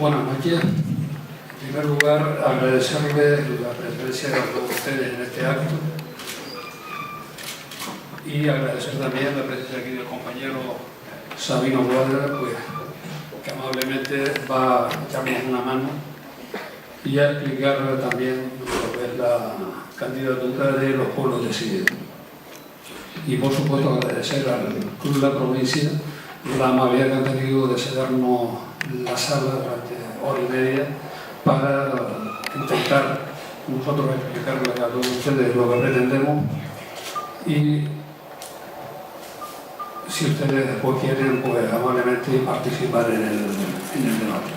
Buenas noches. En primer lugar, agradecerles la presencia de todos ustedes en este acto y agradecer también la presencia aquí del compañero Sabino Guadra, pues, que amablemente va a echarnos una mano y a explicar también lo que es la candidatura de los pueblos decididos. Y por supuesto agradecer al Club de la Provincia la amabilidad que han tenido de cedernos la sala durante hora y media para intentar nosotros explicarle a todos ustedes lo que pretendemos y si ustedes después quieren, pues amablemente participar en el debate.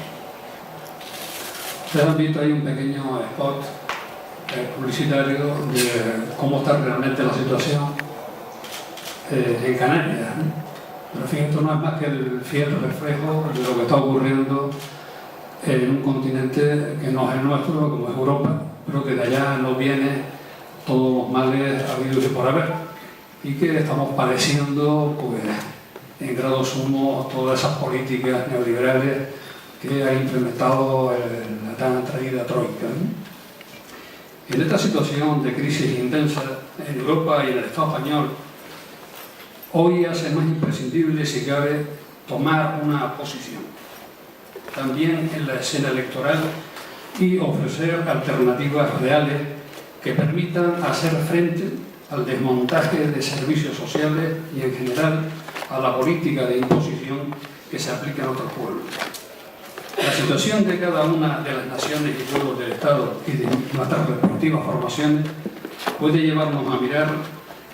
Ustedes han visto ahí un pequeño spot publicitario de cómo está realmente la situación en Canarias, ¿no? Pero en fin, esto no es más que el fiel reflejo de lo que está ocurriendo en un continente que no es el nuestro, como es Europa, pero que de allá nos vienen todos los males habidos y por haber, y que estamos padeciendo, pues, en grado sumo todas esas políticas neoliberales que ha implementado la tan atraída Troika, ¿no? En esta situación de crisis intensa en Europa y en el Estado español, hoy hace más imprescindible, si cabe, tomar una posición, también en la escena electoral, y ofrecer alternativas reales que permitan hacer frente al desmontaje de servicios sociales y, en general, a la política de imposición que se aplica en otros pueblos. La situación de cada una de las naciones y pueblos del Estado y de nuestras respectivas formaciones puede llevarnos a mirar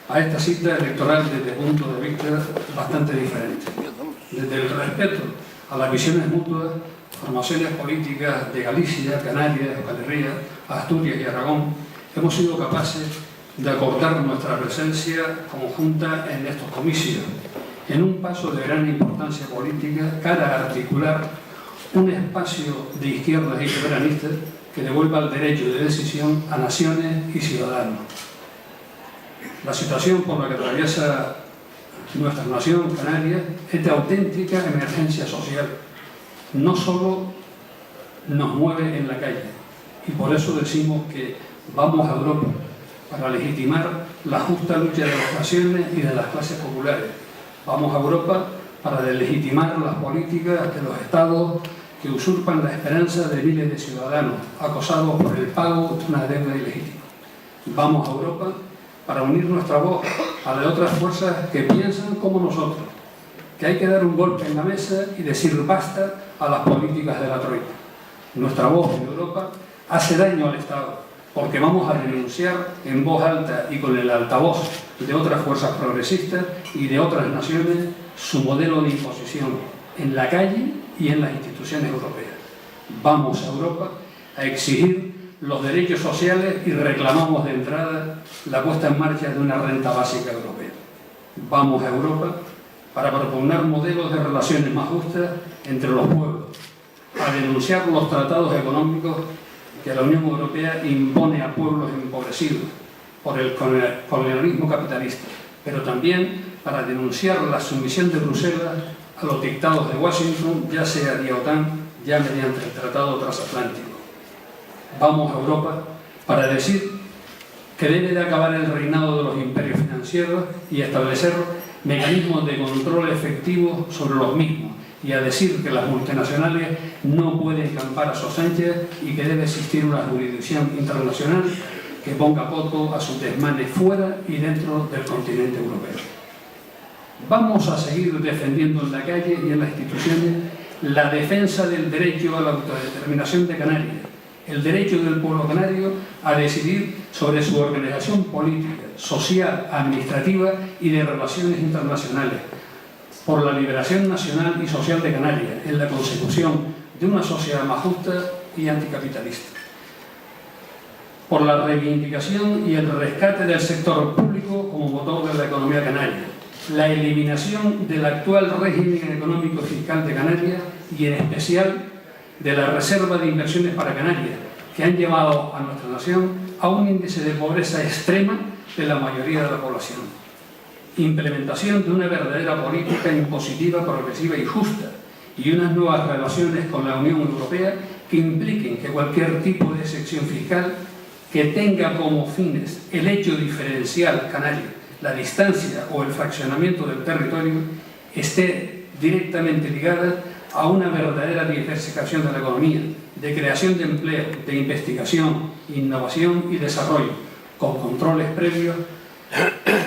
a esta cita electoral desde puntos de vista bastante diferentes. Desde el respeto a las visiones mutuas, formaciones políticas de Galicia, Canarias, Euskal Asturias y Aragón, hemos sido capaces de acordar nuestra presencia conjunta en estos comicios, en un paso de gran importancia política cara a articular un espacio de izquierdas y soberanistas que devuelva el derecho de decisión a naciones y ciudadanos. La situación por la que atraviesa nuestra nación, Canarias, es de auténtica emergencia social. No solo nos mueve en la calle, y por eso decimos que vamos a Europa para legitimar la justa lucha de las naciones y de las clases populares. Vamos a Europa para legitimar las políticas de los estados que usurpan la esperanza de miles de ciudadanos acosados por el pago de una deuda ilegítima. Vamos a Europa para unir nuestra voz a la de otras fuerzas que piensan como nosotros, que hay que dar un golpe en la mesa y decir basta a las políticas de la Troika. Nuestra voz en Europa hace daño al Estado, porque vamos a denunciar en voz alta y con el altavoz de otras fuerzas progresistas y de otras naciones su modelo de imposición en la calle y en las instituciones europeas. Vamos a Europa a exigir los derechos sociales y reclamamos de entrada la puesta en marcha de una renta básica europea. Vamos a Europa para proponer modelos de relaciones más justas entre los pueblos, a denunciar los tratados económicos que la Unión Europea impone a pueblos empobrecidos por el colonialismo capitalista, pero también para denunciar la sumisión de Bruselas a los dictados de Washington, ya sea vía OTAN, ya mediante el Tratado Transatlántico. Vamos a Europa para decir que debe de acabar el reinado de los imperios financieros y establecer mecanismos de control efectivos sobre los mismos, y a decir que las multinacionales no pueden campar a sus anchas y que debe existir una jurisdicción internacional que ponga coto a sus desmanes fuera y dentro del continente europeo. Vamos a seguir defendiendo en la calle y en las instituciones la defensa del derecho a la autodeterminación de Canarias, el derecho del pueblo canario a decidir sobre su organización política, social, administrativa y de relaciones internacionales, por la liberación nacional y social de Canarias, en la consecución de una sociedad más justa y anticapitalista, por la reivindicación y el rescate del sector público como motor de la economía canaria, la eliminación del actual régimen económico y fiscal de Canarias y en especial de la reserva de inversiones para Canarias, que han llevado a nuestra nación a un índice de pobreza extrema de la mayoría de la población. Implementación de una verdadera política impositiva, progresiva y justa, y unas nuevas relaciones con la Unión Europea que impliquen que cualquier tipo de sección fiscal que tenga como fines el hecho diferencial canario, la distancia o el fraccionamiento del territorio, esté directamente ligada a una verdadera diversificación de la economía, de creación de empleo, de investigación, innovación y desarrollo, con controles previos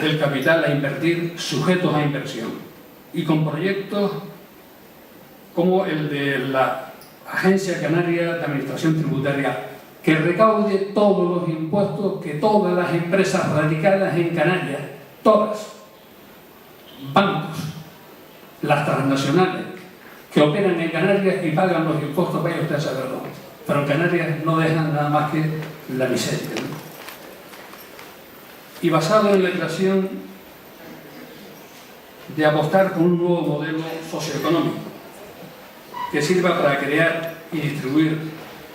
del capital a invertir sujetos a inversión y con proyectos como el de la Agencia Canaria de Administración Tributaria, que recaude todos los impuestos que todas las empresas radicadas en Canarias, todas, bancos, las transnacionales, que operan en Canarias y pagan los impuestos, vaya usted a saberlo. Pero en Canarias no dejan nada más que la miseria, ¿no? Y basado en la creación de apostar por un nuevo modelo socioeconómico que sirva para crear y distribuir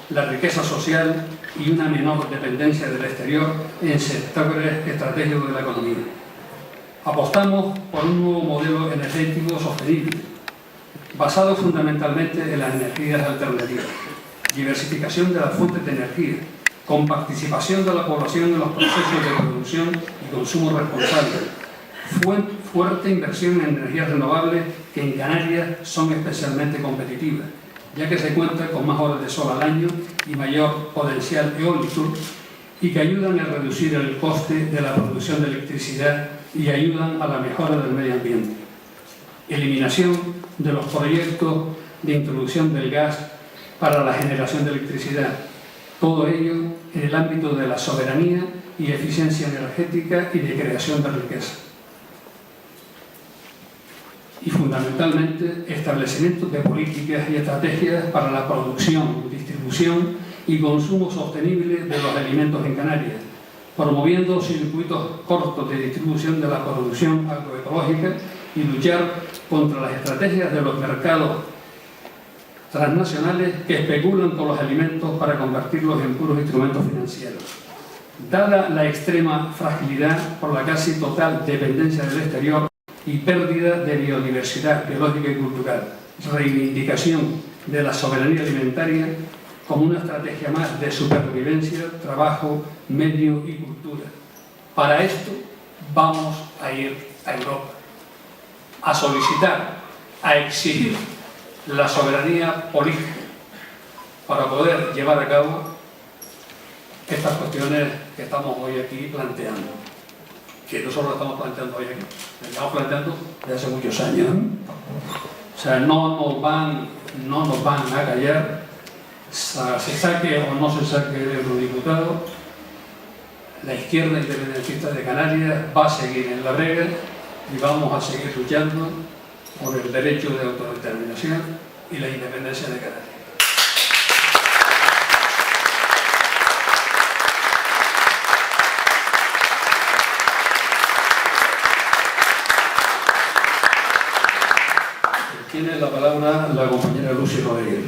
la riqueza social y una menor dependencia del exterior en sectores estratégicos de la economía. Apostamos por un nuevo modelo energético sostenible, basado fundamentalmente en las energías alternativas, diversificación de las fuentes de energía, con participación de la población en los procesos de producción y consumo responsable, fuerte inversión en energías renovables que en Canarias son especialmente competitivas, ya que se cuenta con más horas de sol al año y mayor potencial eólico, y que ayudan a reducir el coste de la producción de electricidad y ayudan a la mejora del medio ambiente. Eliminación de los proyectos de introducción del gas para la generación de electricidad. Todo ello en el ámbito de la soberanía y eficiencia energética y de creación de riqueza. Y fundamentalmente establecimiento de políticas y estrategias para la producción, distribución y consumo sostenible de los alimentos en Canarias, promoviendo circuitos cortos de distribución de la producción agroecológica y luchar contra las estrategias de los mercados transnacionales que especulan con los alimentos para convertirlos en puros instrumentos financieros. Dada la extrema fragilidad por la casi total dependencia del exterior y pérdida de biodiversidad biológica y cultural, reivindicación de la soberanía alimentaria como una estrategia más de supervivencia, trabajo, medio y cultura. Para esto vamos a ir a Europa, a solicitar, a exigir la soberanía política para poder llevar a cabo estas cuestiones que estamos hoy aquí planteando, que no solo estamos planteando hoy aquí, lo estamos planteando desde hace muchos años. O sea, no nos van a callar, se saque o no se saque de los diputados. La izquierda independentista de Canarias va a seguir en la brega y vamos a seguir luchando por el derecho de autodeterminación y la independencia de Canarias. Tiene la palabra la compañera Lucy Rodríguez.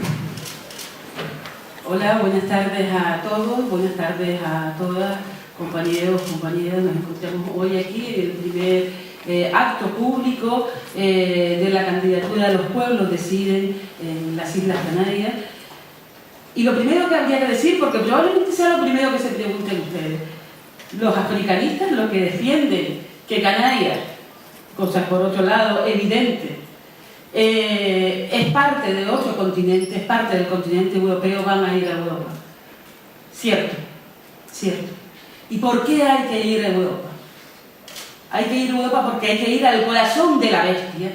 Hola, buenas tardes a todos, buenas tardes a todas, compañeros, compañeras. Nos encontramos hoy aquí en el primer acto público de la candidatura de los pueblos deciden en las Islas Canarias. Y lo primero que habría que decir, porque probablemente sea lo primero que se pregunten ustedes, los africanistas, los que defienden que Canarias, cosa por otro lado evidente, es parte de otro continente, es parte del continente europeo, van a ir a Europa. Cierto, cierto. ¿Y por qué hay que ir a Europa? Hay que ir a Europa porque hay que ir al corazón de la bestia,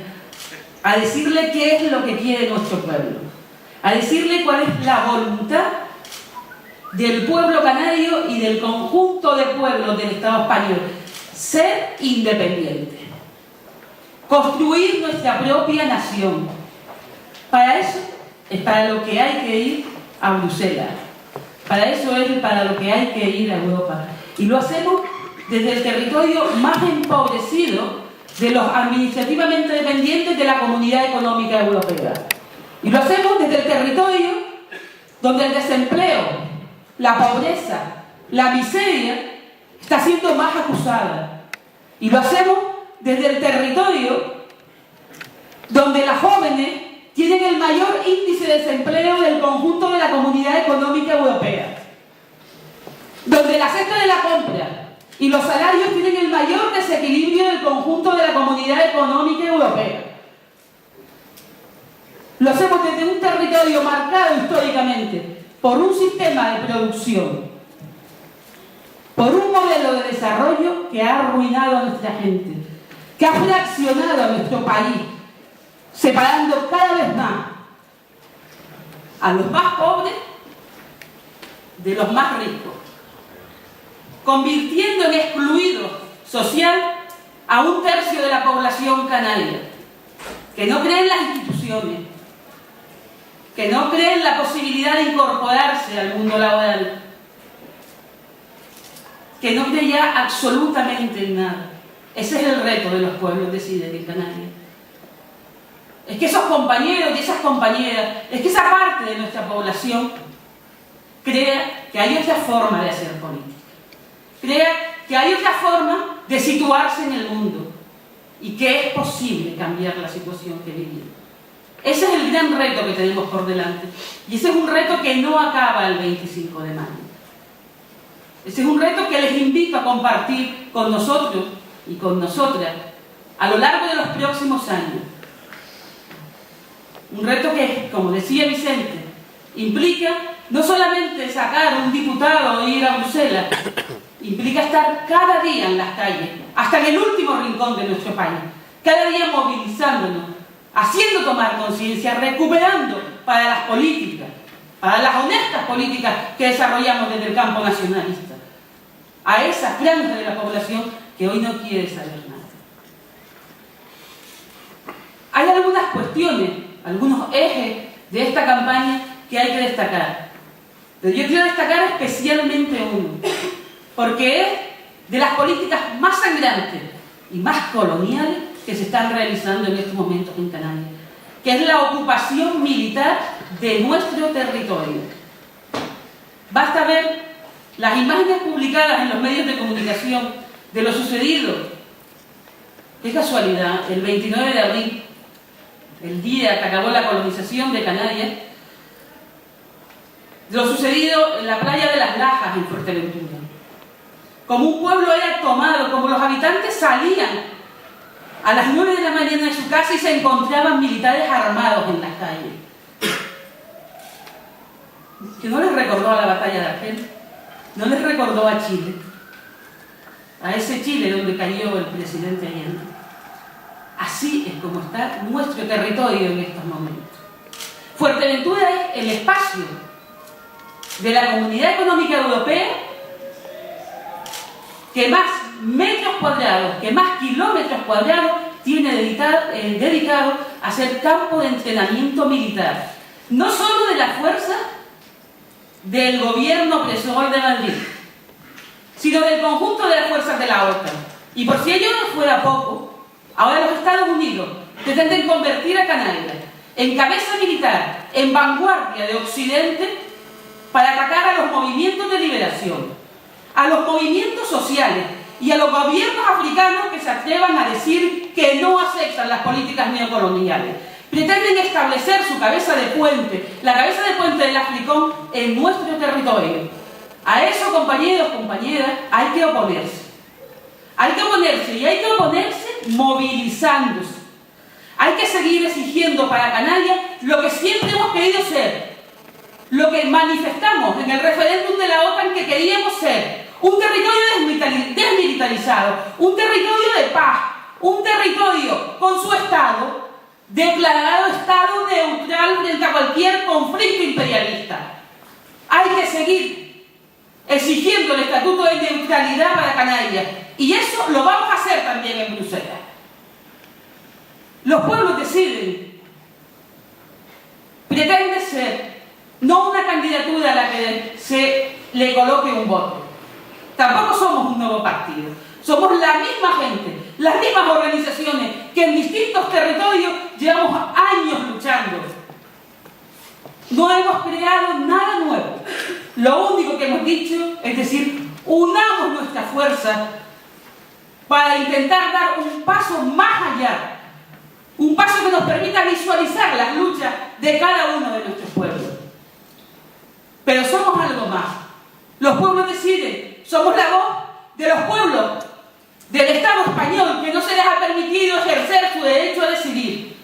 a decirle qué es lo que quiere nuestro pueblo, a decirle cuál es la voluntad del pueblo canario y del conjunto de pueblos del Estado español: ser independiente, construir nuestra propia nación. Para eso es para lo que hay que ir a Bruselas, para eso es para lo que hay que ir a Europa, y lo hacemos desde el territorio más empobrecido de los administrativamente dependientes de la Comunidad Económica Europea, y lo hacemos desde el territorio donde el desempleo, la pobreza, la miseria está siendo más acusada, y lo hacemos desde el territorio donde las jóvenes tienen el mayor índice de desempleo del conjunto de la Comunidad Económica Europea, donde la cesta de la compra y los salarios tienen el mayor desequilibrio del conjunto de la Comunidad Económica Europea. Lo hacemos desde un territorio marcado históricamente por un sistema de producción, por un modelo de desarrollo que ha arruinado a nuestra gente, que ha fraccionado a nuestro país, separando cada vez más a los más pobres de los más ricos, convirtiendo en excluido social a un tercio de la población canaria, que no cree en las instituciones, que no cree en la posibilidad de incorporarse al mundo laboral, que no cree ya absolutamente en nada. Ese es el reto de los pueblos deciden en Canarias. Es que esos compañeros y esas compañeras, es que esa parte de nuestra población crea que hay otra forma de hacer política, crea que hay otra forma de situarse en el mundo y que es posible cambiar la situación que vivimos. Ese es el gran reto que tenemos por delante, y ese es un reto que no acaba el 25 de mayo. Ese es un reto que les invito a compartir con nosotros y con nosotras a lo largo de los próximos años. Un reto que, como decía Vicente, implica no solamente sacar un diputado o ir a Bruselas, implica estar cada día en las calles, hasta en el último rincón de nuestro país, cada día movilizándonos, haciendo tomar conciencia, recuperando para las políticas, para las honestas políticas que desarrollamos desde el campo nacionalista, a esa franja de la población que hoy no quiere saber nada. Hay algunas cuestiones, algunos ejes de esta campaña que hay que destacar. Pero yo quiero destacar especialmente uno, porque es de las políticas más sangrantes y más coloniales que se están realizando en estos momentos en Canarias, que es la ocupación militar de nuestro territorio. Basta ver las imágenes publicadas en los medios de comunicación de lo sucedido, qué casualidad, el 29 de abril, el día que acabó la colonización de Canarias, de lo sucedido en la playa de Las Lajas, en Fuerteventura. Como un pueblo era tomado, como los habitantes salían a las 9 de la mañana de su casa y se encontraban militares armados en las calles. Que no les recordó a la batalla de Argel, no les recordó a Chile, a ese Chile donde cayó el presidente Allende. Así es como está nuestro territorio en estos momentos. Fuerteventura es el espacio de la Comunidad Económica Europea que más metros cuadrados, que más kilómetros cuadrados tiene dedicado a ser campo de entrenamiento militar. No solo de la fuerza del gobierno opresor de Madrid, sino del conjunto de las fuerzas de la OTAN. Y por si ello no fuera poco, ahora los Estados Unidos pretenden convertir a Canarias en cabeza militar, en vanguardia de Occidente, para atacar a los movimientos de liberación, a los movimientos sociales y a los gobiernos africanos que se atrevan a decir que no aceptan las políticas neocoloniales. Pretenden establecer su cabeza de puente, la cabeza de puente del Africón, en nuestro territorio. A eso, compañeros, compañeras, hay que oponerse. Hay que oponerse, y hay que oponerse movilizándose. Hay que seguir exigiendo para Canarias lo que siempre hemos querido ser, lo que manifestamos en el referéndum de la OTAN que queríamos ser: un territorio desmilitarizado, un territorio de paz, un territorio con su Estado declarado Estado neutral frente a cualquier conflicto imperialista. Hay que seguir exigiendo el estatuto de neutralidad para Canarias, y eso lo vamos a hacer también en Bruselas. Los pueblos deciden. Pretende ser no una candidatura a la que se le coloque un voto. Tampoco somos un nuevo partido. Somos la misma gente, las mismas organizaciones que en distintos territorios llevamos años luchando. No hemos creado nada nuevo. Lo único que hemos dicho es decir, unamos nuestra fuerza para intentar dar un paso más allá Un paso que nos permita visualizar las luchas de cada uno de nuestros pueblos. Pero somos algo más. Los pueblos deciden. Somos la voz de los pueblos, del Estado español, que no se les ha permitido ejercer su derecho a decidir.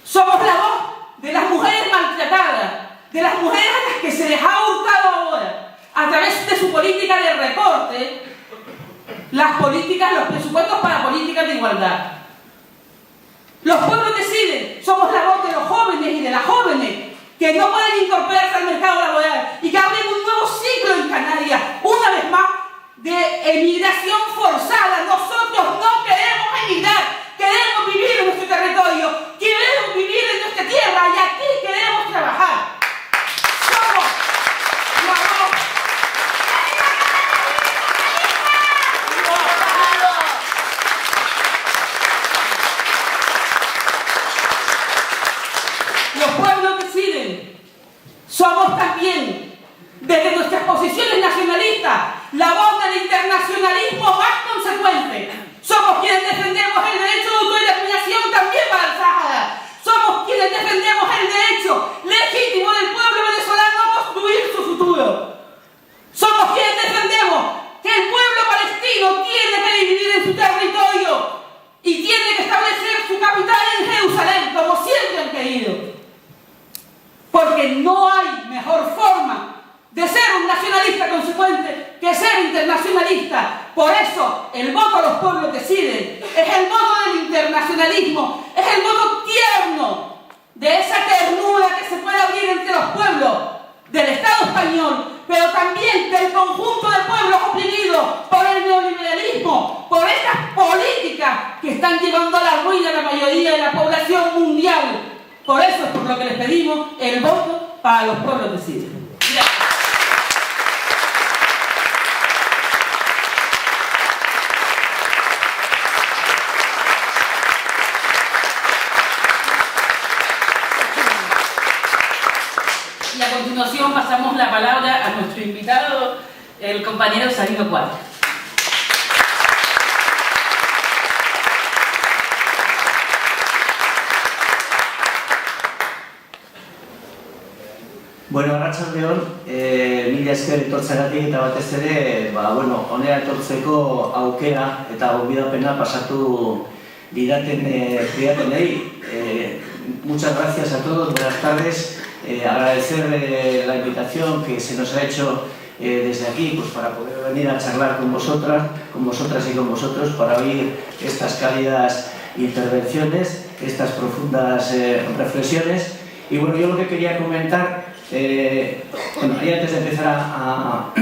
Somos la voz de las mujeres maltratadas, de las mujeres a las que se les ha hurtado ahora, a través de su política de recorte, los presupuestos para políticas de igualdad. Los pueblos deciden. Somos la voz de los jóvenes y de las jóvenes que no pueden incorporarse al mercado laboral y que abren un nuevo ciclo en Canarias, una vez más, de emigración forzada. Nosotros no queremos emigrar, queremos vivir en nuestro territorio, queremos vivir en nuestra tierra y aquí queremos trabajar. Somos la voz. Los pueblos deciden. Somos también, desde nuestras posiciones nacionalistas, la voz del internacionalismo más consecuente. Somos quienes defendemos el derecho de autodeterminación también para el Sáhara. Somos quienes defendemos el derecho legítimo del pueblo venezolano a construir su futuro. Somos quienes defendemos que el pueblo palestino tiene que dividir en su territorio y tiene que establecer su capital en Jerusalén, como siempre han querido. Porque no hay mejor forma de ser un nacionalista consecuente que ser internacionalista. Por eso el voto a los pueblos deciden. Es el voto del internacionalismo, es el voto tierno de esa ternura que se puede abrir entre los pueblos del Estado español, pero también del conjunto de pueblos oprimidos por el neoliberalismo, por estas políticas que están llevando a la ruina a la mayoría de la población mundial. Por eso es por lo que les pedimos el voto para los pueblos deciden. Gracias. Y a continuación pasamos la palabra a nuestro invitado, el compañero Sabino Cuadra. Bueno, arratsaldeon, mila esker etortzeagatik eta batez ere, honera etortzeko aukera eta gonbidapena pasatu didatenei. Muchas gracias a todos, buenas tardes. Agradecer la invitación que se nos ha hecho desde aquí, pues para poder venir a charlar con vosotras y con vosotros, para oír estas cálidas intervenciones, estas profundas reflexiones. Y bueno, yo lo que quería comentar, y antes de empezar a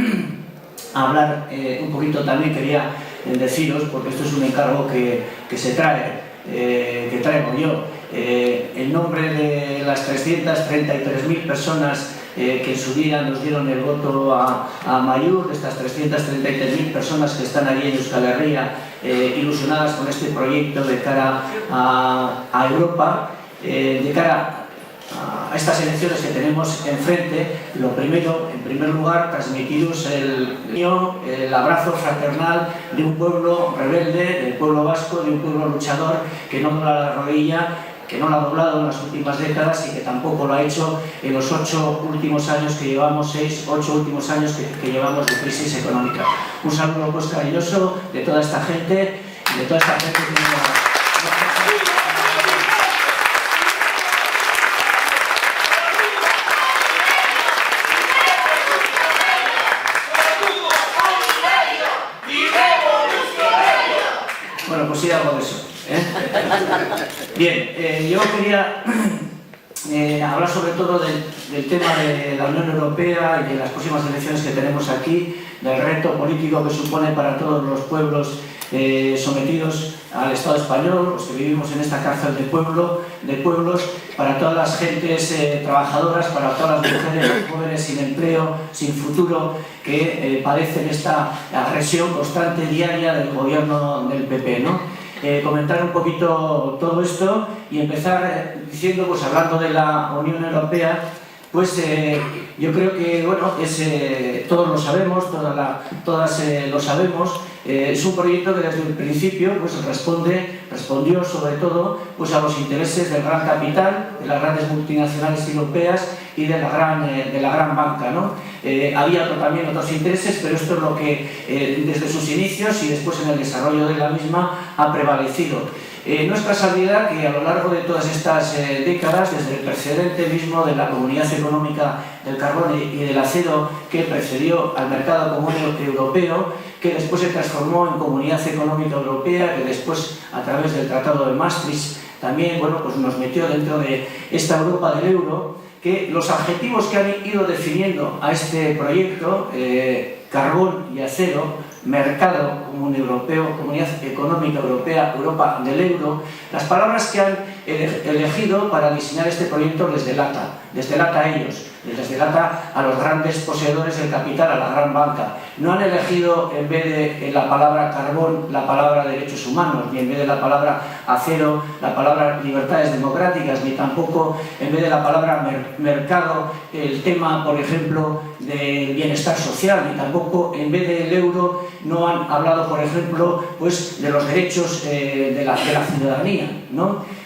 hablar un poquito también quería deciros, porque esto es un encargo que se trae, que traigo yo, en nombre de las 333.000 personas que en su día nos dieron el voto a Amaiur, de estas 333.000 personas que están allí en Euskal Herria, ilusionadas con este proyecto de cara a Europa, de cara a estas elecciones que tenemos enfrente. Lo primero, en primer lugar, transmitiros el abrazo fraternal de un pueblo rebelde, del pueblo vasco, de un pueblo luchador que no dobla la rodilla, que no la ha doblado en las últimas décadas y que tampoco lo ha hecho en los 8 últimos años que llevamos, 8 últimos años que llevamos de crisis económica. Un saludo pues cariñoso de toda esta gente, que bueno, pues sí, algo de eso. Bien, yo quería hablar sobre todo del tema de la Unión Europea y de las próximas elecciones que tenemos aquí, del reto político que supone para todos los pueblos sometidos al Estado español, los que vivimos en esta cárcel de pueblos, para todas las gentes trabajadoras, para todas las mujeres jóvenes sin empleo, sin futuro, que padecen esta agresión constante diaria del gobierno del PP, ¿no? Comentar un poquito todo esto y empezar diciendo, pues hablando de la Unión Europea, pues yo creo que, bueno, todos lo sabemos, todas lo sabemos, es un proyecto que desde el principio pues, respondió sobre todo pues, a los intereses del gran capital, de las grandes multinacionales europeas y de la gran banca, ¿no? Había también otros intereses, pero esto es lo que desde sus inicios y después en el desarrollo de la misma ha prevalecido. No es casualidad que a lo largo de todas estas décadas, desde el precedente mismo de la Comunidad Económica del Carbón y del Acero que precedió al mercado común europeo, que después se transformó en Comunidad Económica Europea, que después a través del Tratado de Maastricht también bueno, pues nos metió dentro de esta Europa del euro, que los adjetivos que han ido definiendo a este proyecto, carbón y acero, mercado común europeo, Comunidad Económica Europea, Europa del euro, las palabras que han elegido para diseñar este proyecto les delata a ellos, les delata a los grandes poseedores del capital, a la gran banca. No han elegido en vez de la palabra carbón la palabra derechos humanos, ni en vez de la palabra acero la palabra libertades democráticas, ni tampoco en vez de la palabra mercado el tema, por ejemplo, del bienestar social, ni tampoco en vez del euro no han hablado, por ejemplo, pues, de los derechos de la ciudadanía, ¿no?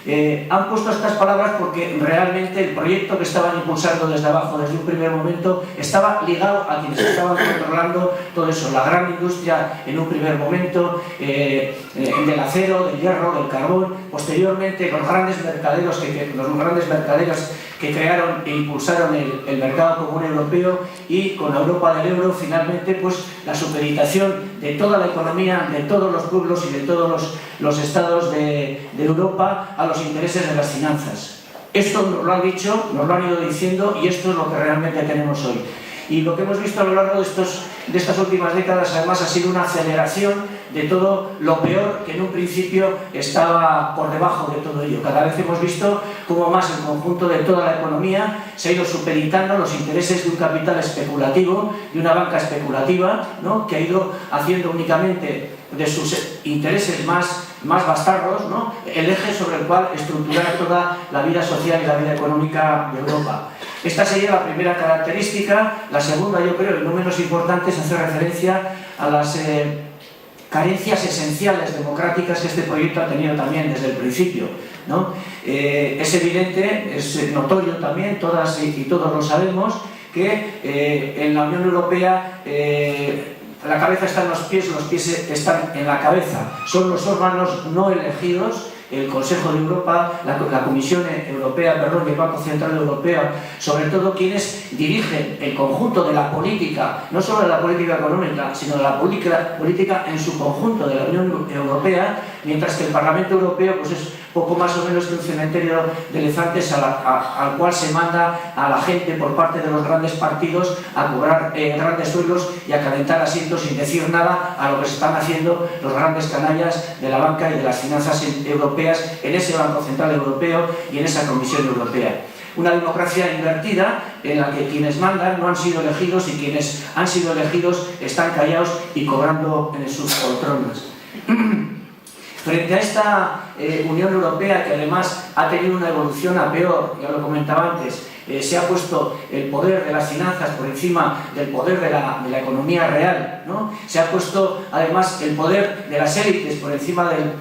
Han puesto estas palabras porque realmente el proyecto que estaban impulsando desde abajo, desde un primer momento, estaba ligado a quienes estaban controlando todo eso, la gran industria en un primer momento, del acero, del hierro, del carbón, posteriormente los grandes mercaderos que crearon e impulsaron el mercado común europeo y con la Europa del euro finalmente pues la supeditación de toda la economía, de todos los pueblos y de todos los estados de Europa a los intereses de las finanzas. Esto nos lo han dicho, nos lo han ido diciendo y esto es lo que realmente tenemos hoy. Y lo que hemos visto a lo largo de estas últimas décadas además ha sido una aceleración de todo lo peor que en un principio estaba por debajo de todo ello. Cada vez hemos visto cómo más el conjunto de toda la economía se ha ido supeditando los intereses de un capital especulativo, de una banca especulativa, ¿no? Que ha ido haciendo únicamente de sus intereses más bastardos, ¿no? El eje sobre el cual estructurar toda la vida social y la vida económica de Europa. Esta sería la primera característica. La segunda, yo creo, y no menos importante, es hacer referencia a las carencias esenciales democráticas que este proyecto ha tenido también desde el principio, ¿no? Es evidente, es notorio también, todas y todos lo sabemos, que en la Unión Europea la cabeza está en los pies están en la cabeza. Son los órganos no elegidos, el Consejo de Europa, la Comisión Europea, y el Banco Central Europeo, sobre todo quienes dirigen el conjunto de la política, no solo de la política económica, sino de la política en su conjunto de la Unión Europea, mientras que el Parlamento Europeo pues es poco más o menos que un cementerio de elefantes al cual se manda a la gente por parte de los grandes partidos a cobrar grandes sueldos y a calentar asientos sin decir nada a lo que se están haciendo los grandes canallas de la banca y de las finanzas europeas en ese Banco Central Europeo y en esa Comisión Europea. Una democracia invertida en la que quienes mandan no han sido elegidos y quienes han sido elegidos están callados y cobrando en sus poltronas. Frente a esta Unión Europea, que además ha tenido una evolución a peor, ya lo comentaba antes, se ha puesto el poder de las finanzas por encima del poder de la economía real, ¿no? Se ha puesto además el poder de las élites por encima del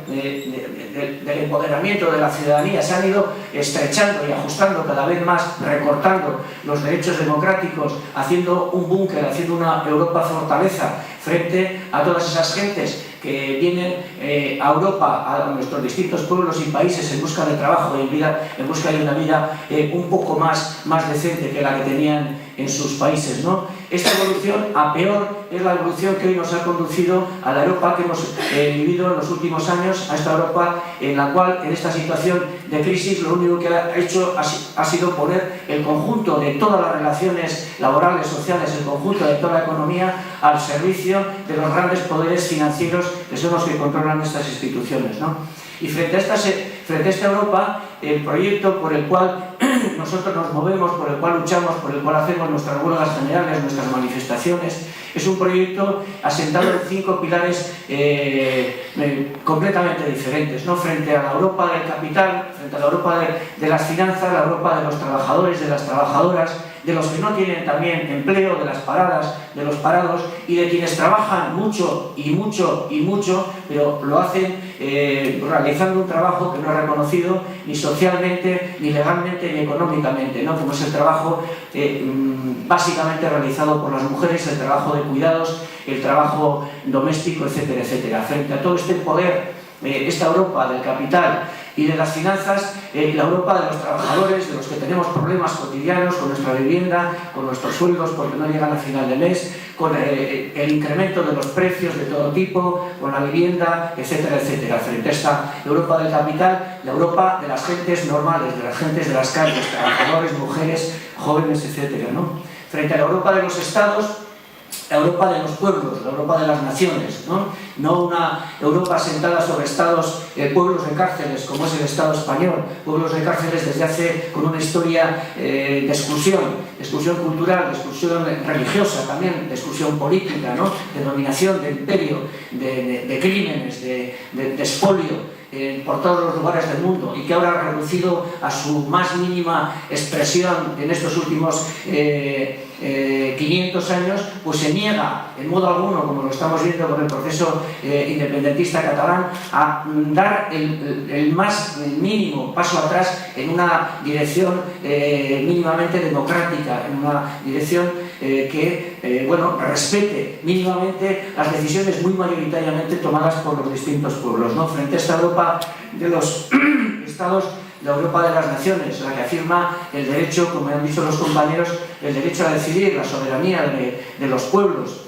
empoderamiento de la ciudadanía. Se han ido estrechando y ajustando cada vez más, recortando los derechos democráticos, haciendo un búnker, haciendo una Europa fortaleza frente a todas esas gentes que vienen a Europa, a nuestros distintos pueblos y países en busca de trabajo y en busca de una vida un poco más decente que la que tenían en sus países, ¿no? Esta evolución a peor es la evolución que hoy nos ha conducido a la Europa que hemos vivido en los últimos años, a esta Europa en la cual en esta situación de crisis lo único que ha hecho ha sido poner el conjunto de todas las relaciones laborales, sociales, el conjunto de toda la economía al servicio de los grandes poderes financieros que son los que controlan estas instituciones, ¿no? Y frente a esta Europa, el proyecto por el cual nosotros nos movemos, por el cual luchamos, por el cual hacemos nuestras huelgas generales, nuestras manifestaciones, es un proyecto asentado en 5 pilares completamente diferentes, ¿no? Frente a la Europa del capital, frente a la Europa de las finanzas, la Europa de los trabajadores, de las trabajadoras, de los que no tienen también empleo, de las paradas, de los parados y de quienes trabajan mucho y mucho y mucho, pero lo hacen realizando un trabajo que no es reconocido ni socialmente, ni legalmente, ni económicamente, ¿no? Como es el trabajo básicamente realizado por las mujeres, el trabajo de cuidados, el trabajo doméstico, etcétera, etcétera. Frente a todo este poder, esta Europa del capital y de las finanzas, la Europa de los trabajadores, de los que tenemos problemas cotidianos con nuestra vivienda, con nuestros sueldos porque no llegan a final de mes, con el incremento de los precios de todo tipo, con la vivienda, etcétera, etcétera. Frente a esta Europa del capital, la Europa de las gentes normales, de las gentes de las calles, trabajadores, mujeres, jóvenes, etcétera, ¿no? Frente a la Europa de los estados, la Europa de los pueblos, la Europa de las naciones, no una Europa sentada sobre estados, pueblos de cárceles, como es el Estado español, pueblos de cárceles desde hace, con una historia de exclusión cultural, de exclusión religiosa también, de exclusión política, ¿no? De dominación, de imperio, de crímenes, de expolio, por todos los lugares del mundo y que ahora ha reducido a su más mínima expresión en estos últimos 500 años, pues se niega en modo alguno, como lo estamos viendo con el proceso independentista catalán, a dar el más mínimo paso atrás en una dirección mínimamente democrática, en una dirección que respete mínimamente las decisiones muy mayoritariamente tomadas por los distintos pueblos, ¿no? Frente a esta Europa de los estados, la Europa de las naciones, la que afirma el derecho, como han dicho los compañeros, el derecho a decidir, la soberanía de los pueblos,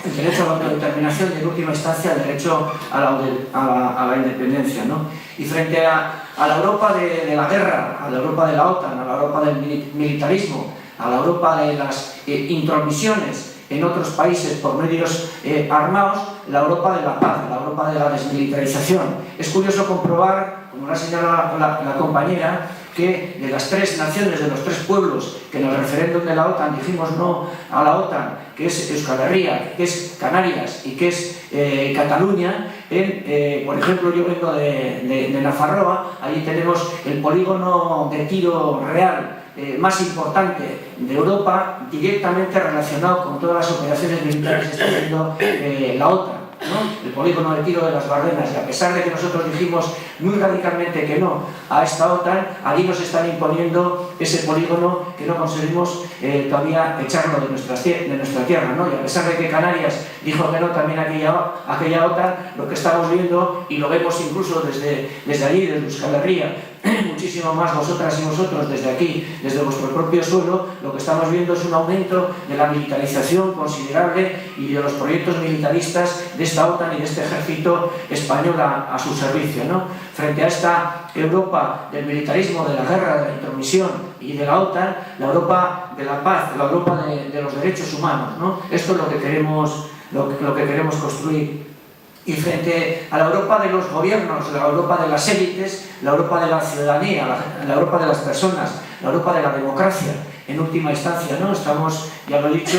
el derecho a la autodeterminación y en última instancia el derecho a la independencia, ¿no? Y frente a la Europa de la guerra, a la Europa de la OTAN, a la Europa del militarismo, a la Europa de las intromisiones en otros países por medios armados, la Europa de la paz, la Europa de la desmilitarización. Es curioso comprobar, como lo ha señalado la compañera, que de las tres naciones, de los tres pueblos que en el referéndum de la OTAN dijimos no a la OTAN, que es Euskal Herria, que es Canarias y que es Cataluña, por ejemplo, yo vengo de Nafarroa, allí tenemos el polígono de tiro real más importante de Europa, directamente relacionado con todas las operaciones militares que está haciendo la OTAN, ¿no? El polígono de tiro de las Bardenas, y a pesar de que nosotros dijimos muy radicalmente que no a esta OTAN, allí nos están imponiendo ese polígono que no conseguimos todavía echarlo de nuestra tierra, ¿no? Y a pesar de que Canarias dijo que no también aquella OTAN, lo que estamos viendo, y lo vemos incluso desde allí, desde Euskal Herria, muchísimo más vosotras y vosotros desde aquí, desde vuestro propio suelo, lo que estamos viendo es un aumento de la militarización considerable y de los proyectos militaristas de esta OTAN y de este ejército español a su servicio, ¿no? Frente a esta Europa del militarismo, de la guerra, de la intromisión y de la OTAN, la Europa de la paz, la Europa de los derechos humanos, ¿no? Esto es lo que queremos construir. Y frente a la Europa de los gobiernos, la Europa de las élites, la Europa de la ciudadanía, la Europa de las personas, la Europa de la democracia, en última instancia, ¿no? Estamos, ya lo he dicho,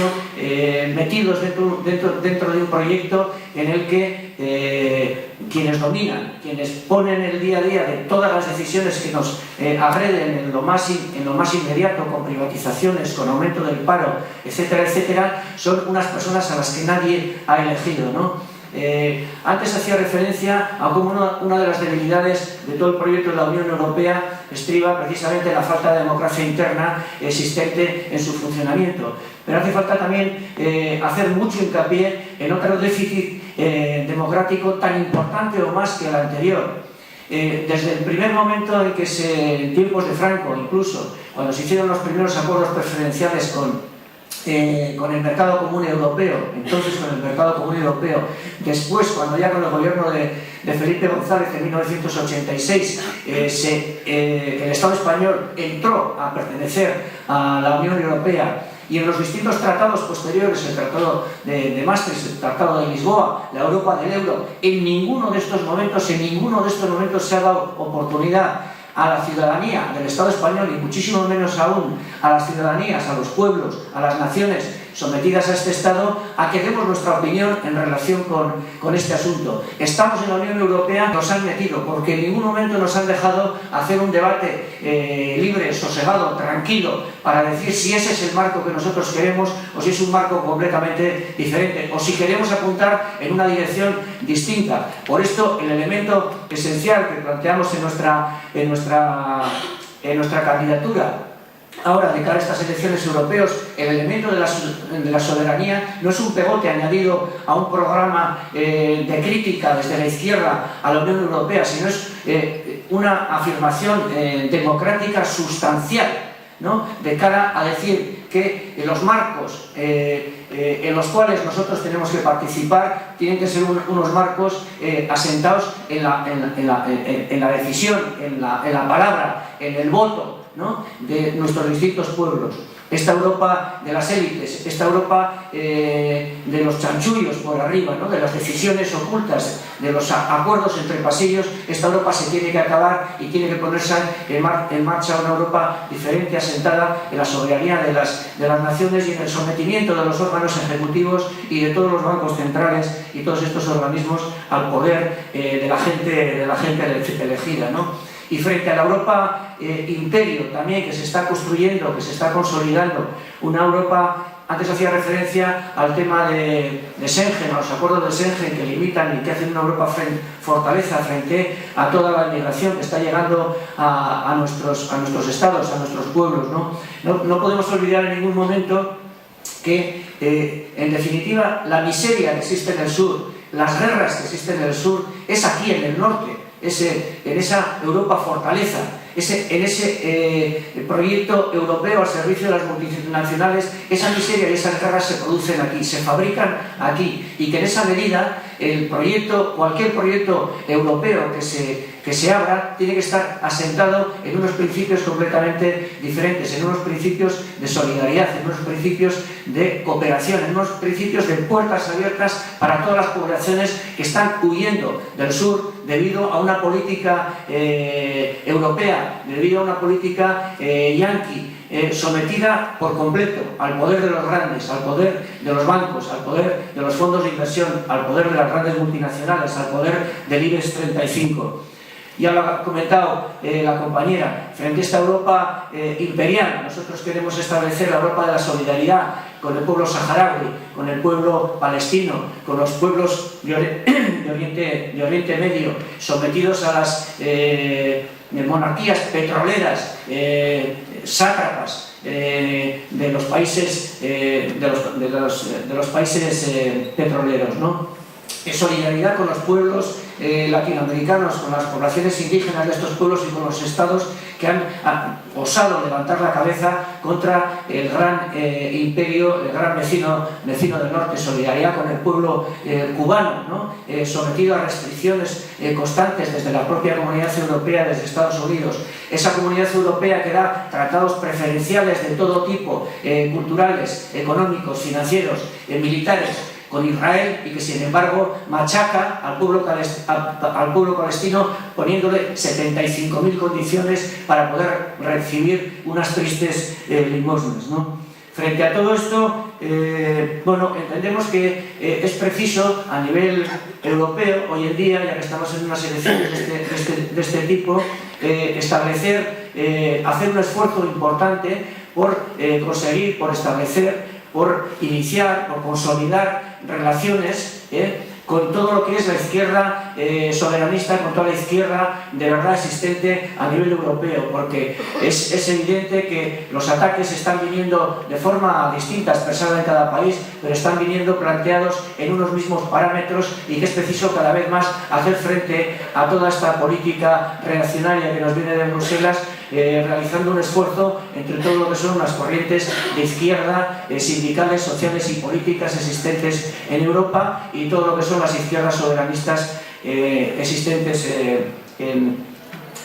metidos dentro de un proyecto en el que quienes dominan, quienes ponen el día a día de todas las decisiones que nos agreden en lo más inmediato, con privatizaciones, con aumento del paro, etcétera, etcétera, son unas personas a las que nadie ha elegido, ¿no? Antes hacía referencia a cómo una de las debilidades de todo el proyecto de la Unión Europea estriba precisamente en la falta de democracia interna existente en su funcionamiento. Pero hace falta también hacer mucho hincapié en otro déficit democrático tan importante o más que el anterior. Desde el primer momento en que en tiempos de Franco, incluso cuando se hicieron los primeros acuerdos preferenciales con el mercado común europeo, después cuando ya con el gobierno de Felipe González en 1986 el Estado español entró a pertenecer a la Unión Europea, y en los distintos tratados posteriores, el Tratado de Maastricht, el Tratado de Lisboa, la Europa del euro, en ninguno de estos momentos se ha dado oportunidad a la ciudadanía del Estado español, y muchísimo menos aún a las ciudadanías, a los pueblos, a las naciones sometidas a este Estado, a que demos nuestra opinión en relación con este asunto. Estamos en la Unión Europea, nos han metido, porque en ningún momento nos han dejado hacer un debate libre, sosegado, tranquilo, para decir si ese es el marco que nosotros queremos o si es un marco completamente diferente, o si queremos apuntar en una dirección distinta. Por esto, el elemento esencial que planteamos en nuestra candidatura ahora de cara a estas elecciones europeas, el elemento de la soberanía no es un pegote añadido a un programa de crítica desde la izquierda a la Unión Europea, sino es una afirmación democrática sustancial, ¿no?, de cara a decir que los marcos en los cuales nosotros tenemos que participar tienen que ser unos marcos asentados en la decisión, en la palabra, en el voto, ¿no?, de nuestros distintos pueblos. Esta Europa de las élites, esta Europa de los chanchullos por arriba, ¿no?, de las decisiones ocultas, de los acuerdos entre pasillos, esta Europa se tiene que acabar y tiene que ponerse en marcha una Europa diferente, asentada en la soberanía de las naciones y en el sometimiento de los órganos ejecutivos y de todos los bancos centrales y todos estos organismos al poder de la gente elegida, ¿no? Y frente a la Europa imperio también que se está construyendo, que se está consolidando, una Europa, antes hacía referencia al tema de Schengen, a los acuerdos de Schengen que limitan y que hacen una Europa fortaleza frente a toda la inmigración que está llegando a nuestros estados, a nuestros pueblos, ¿no? No podemos olvidar en ningún momento que, en definitiva, la miseria que existe en el sur, las guerras que existen en el sur, es aquí en el norte. En esa Europa fortaleza, en ese proyecto europeo al servicio de las multinacionales, esa miseria y esas guerras se producen aquí, se fabrican aquí, y que en esa medida cualquier proyecto europeo que se abra tiene que estar asentado en unos principios completamente diferentes, en unos principios de solidaridad, en unos principios de cooperación, en unos principios de puertas abiertas para todas las poblaciones que están huyendo del sur debido a una política europea, debido a una política yanqui, sometida por completo al poder de los grandes, al poder de los bancos, al poder de los fondos de inversión, al poder de las grandes multinacionales, al poder del IBEX 35. Ya lo ha comentado la compañera, frente a esta Europa imperial, nosotros queremos establecer la Europa de la solidaridad con el pueblo saharaui, con el pueblo palestino, con los pueblos de Oriente Medio, sometidos a las monarquías petroleras, sátrapas de los países petroleros, ¿no? Solidaridad con los pueblos latinoamericanos, con las poblaciones indígenas de estos pueblos y con los estados que han osado levantar la cabeza contra el gran imperio, el gran vecino del norte. Solidaridad con el pueblo cubano, ¿no?, sometido a restricciones constantes desde la propia Comunidad Europea, desde Estados Unidos. Esa Comunidad Europea que da tratados preferenciales de todo tipo, culturales, económicos, financieros, militares, con Israel, y que sin embargo machaca al pueblo palestino poniéndole 75.000 condiciones para poder recibir unas tristes limosnas, ¿no? Frente a todo esto, entendemos que es preciso a nivel europeo, hoy en día, ya que estamos en unas elecciones de este tipo, hacer un esfuerzo importante por conseguir, por establecer, por iniciar, por consolidar relaciones con todo lo que es la izquierda soberanista, con toda la izquierda de verdad existente a nivel europeo, porque es evidente que los ataques están viniendo de forma distinta, expresada en cada país, pero están viniendo planteados en unos mismos parámetros, y que es preciso cada vez más hacer frente a toda esta política reaccionaria que nos viene de Bruselas, realizando un esfuerzo entre todo lo que son las corrientes de izquierda, sindicales, sociales y políticas existentes en Europa, y todo lo que son las izquierdas soberanistas existentes en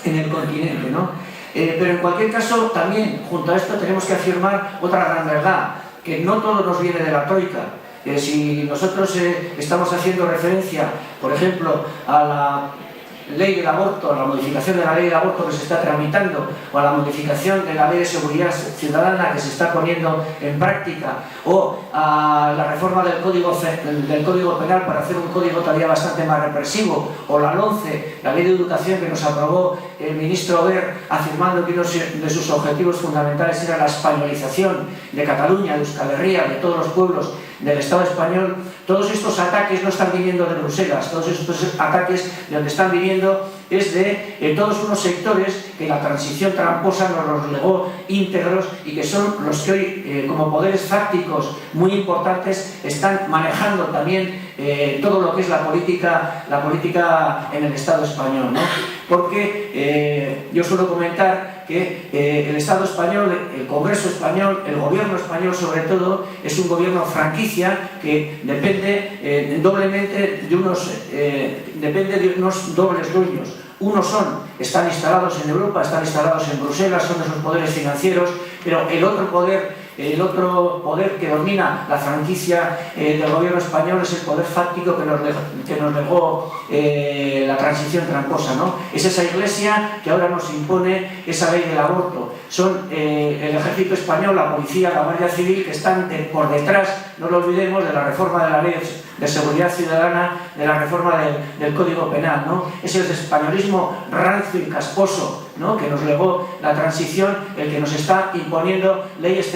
el continente, ¿no? Pero en cualquier caso, también junto a esto tenemos que afirmar otra gran verdad, que no todo nos viene de la troika. Si nosotros estamos haciendo referencia, por ejemplo, a ley del aborto, la modificación de la ley del aborto que se está tramitando, o a la modificación de la ley de seguridad ciudadana que se está poniendo en práctica, o a la reforma del código penal para hacer un código todavía bastante más represivo, o la LOMCE, la ley de educación que nos aprobó el ministro Wert, afirmando que uno de sus objetivos fundamentales era la españolización de Cataluña, de Euskal Herria, de todos los pueblos del Estado español. Todos estos ataques no están viniendo de Bruselas, todos estos ataques de donde están viniendo es de todos unos sectores que la transición tramposa nos los legó íntegros y que son los que hoy, como poderes fácticos muy importantes, están manejando también todo lo que es la política en el Estado español, ¿no? Porque yo suelo comentar que el Estado español, el Congreso español, el gobierno español sobre todo, es un gobierno franquicia que depende doblemente de unos dobles dueños. Unos están instalados en Europa, están instalados en Bruselas, son esos poderes financieros, pero el otro poder que domina la franquicia del gobierno español es el poder fáctico que nos legó la transición tramposa, ¿no? Es esa Iglesia que ahora nos impone esa ley del aborto. Son el ejército español, la policía, la Guardia Civil, que están por detrás, no lo olvidemos, de la reforma de la ley de seguridad ciudadana, de la reforma del Código Penal, ¿no? Es el españolismo rancio y casposo, ¿no?, que nos legó la transición, el que nos está imponiendo leyes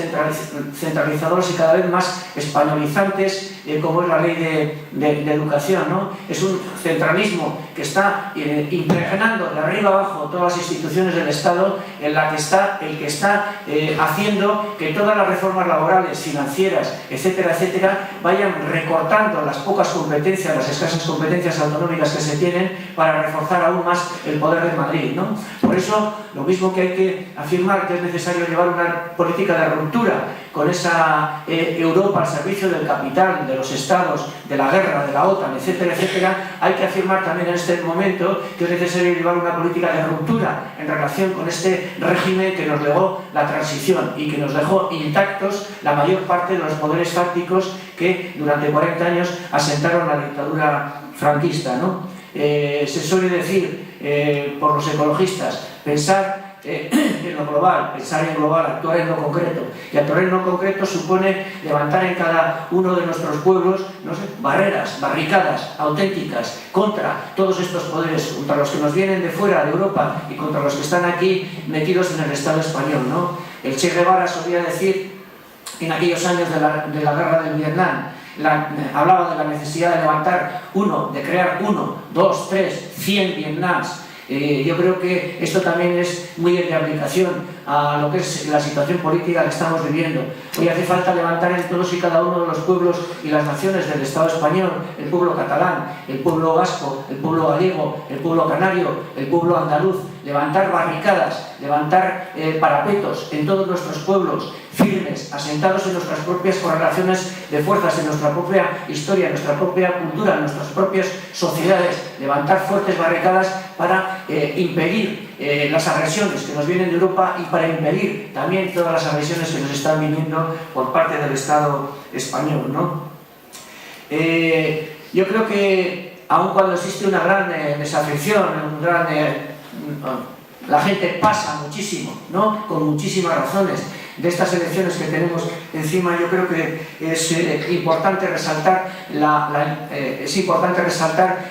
centralizadoras y cada vez más españolizantes, como es la ley de educación, ¿no? Es un centralismo que está impregnando de arriba abajo todas las instituciones del Estado, en la que está el que está haciendo que todas las reformas laborales, financieras, etcétera, etcétera, vayan recortando las pocas competencias, las escasas competencias autonómicas que se tienen para reforzar aún más el poder de Madrid, ¿no? Por eso, lo mismo que hay que afirmar que es necesario llevar una política de ruptura con esa Europa al servicio del capital, de los estados, de la guerra, de la OTAN, etcétera, etcétera, hay que afirmar también en este momento que es necesario llevar una política de ruptura en relación con este régimen que nos legó la transición y que nos dejó intactos la mayor parte de los poderes fácticos que durante 40 años asentaron la dictadura franquista, ¿no? Se suele decir por los ecologistas, pensar en lo global, pensar en global, actuar en lo concreto. Y actuar en lo concreto supone levantar en cada uno de nuestros pueblos, no sé, barreras, barricadas auténticas contra todos estos poderes, contra los que nos vienen de fuera, de Europa, y contra los que están aquí metidos en el Estado español, ¿no? El Che Guevara solía decir en aquellos años de la guerra del Vietnam, hablaba de la necesidad de levantar de crear 1, 2, 3, 100 Vietnams. Yo creo que esto también es muy de aplicación a lo que es la situación política que estamos viviendo. Hoy hace falta levantar en todos y cada uno de los pueblos y las naciones del Estado español, el pueblo catalán, el pueblo vasco, el pueblo gallego, el pueblo canario, el pueblo andaluz, levantar barricadas, levantar parapetos en todos nuestros pueblos, firmes, asentados en nuestras propias correlaciones de fuerzas, en nuestra propia historia, en nuestra propia cultura, en nuestras propias sociedades, levantar fuertes barricadas para impedir las agresiones que nos vienen de Europa y para impedir también todas las agresiones que nos están viniendo por parte del Estado español, ¿no? Yo creo que aun cuando existe una gran desafección, la gente pasa muchísimo, ¿no?, con muchísimas razones de estas elecciones que tenemos encima. Yo creo que es importante resaltar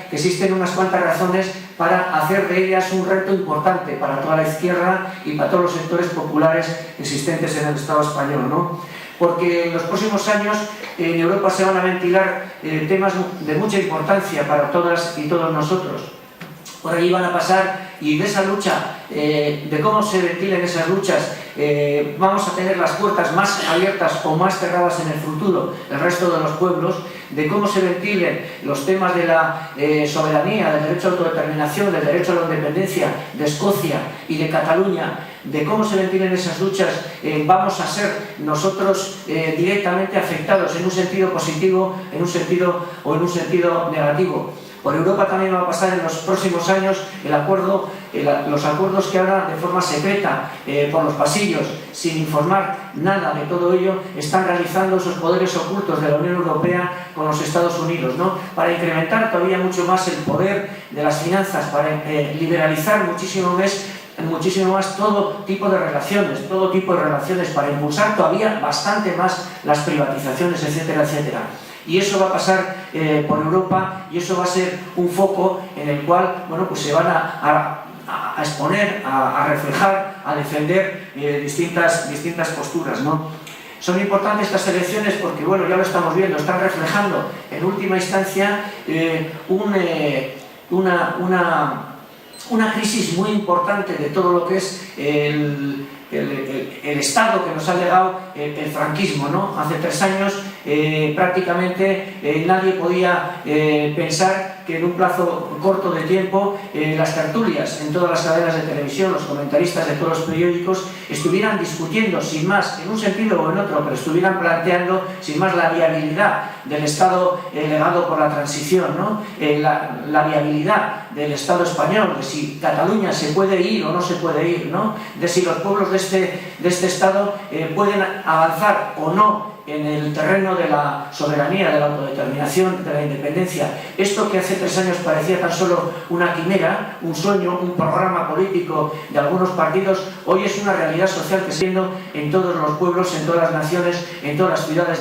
que existen unas cuantas razones para hacer de ellas un reto importante para toda la izquierda y para todos los sectores populares existentes en el Estado español, ¿no? Porque en los próximos años en Europa se van a ventilar temas de mucha importancia para todas y todos nosotros. Por ahí van a pasar, y de esa lucha, de cómo se ventilen esas luchas, vamos a tener las puertas más abiertas o más cerradas en el futuro, el resto de los pueblos, de cómo se ventilen los temas de la soberanía, del derecho a autodeterminación, del derecho a la independencia de Escocia y de Cataluña, de cómo se ventilen esas luchas, vamos a ser nosotros directamente afectados en un sentido positivo, en un sentido negativo. Por Europa también va a pasar en los próximos años los acuerdos que ahora de forma secreta, por los pasillos, sin informar nada de todo ello, están realizando esos poderes ocultos de la Unión Europea con los Estados Unidos, ¿no? Para incrementar todavía mucho más el poder de las finanzas, para liberalizar muchísimo más todo tipo de relaciones, para impulsar todavía bastante más las privatizaciones, etcétera, etcétera. Y eso va a pasar por Europa, y eso va a ser un foco en el cual, bueno, pues se van a exponer, a reflejar, a defender distintas posturas, ¿no? Son importantes estas elecciones porque, bueno, ya lo estamos viendo, están reflejando en última instancia una crisis muy importante de todo lo que es el Estado que nos ha legado el franquismo, ¿no? Hace 3 años prácticamente nadie podía pensar que en un plazo corto de tiempo las tertulias en todas las cadenas de televisión, los comentaristas de todos los periódicos estuvieran discutiendo sin más, en un sentido o en otro, pero estuvieran planteando sin más la viabilidad del Estado legado por la transición, ¿no? La viabilidad del Estado español, de si Cataluña se puede ir o no se puede ir, ¿no? De si los pueblos de este Estado pueden avanzar o no en el terreno de la soberanía, de la autodeterminación, de la independencia. Esto que hace 3 años parecía tan solo una quimera, un sueño, un programa político de algunos partidos, hoy es una realidad social que se está viendo en todos los pueblos, en todas las naciones, en todas las ciudades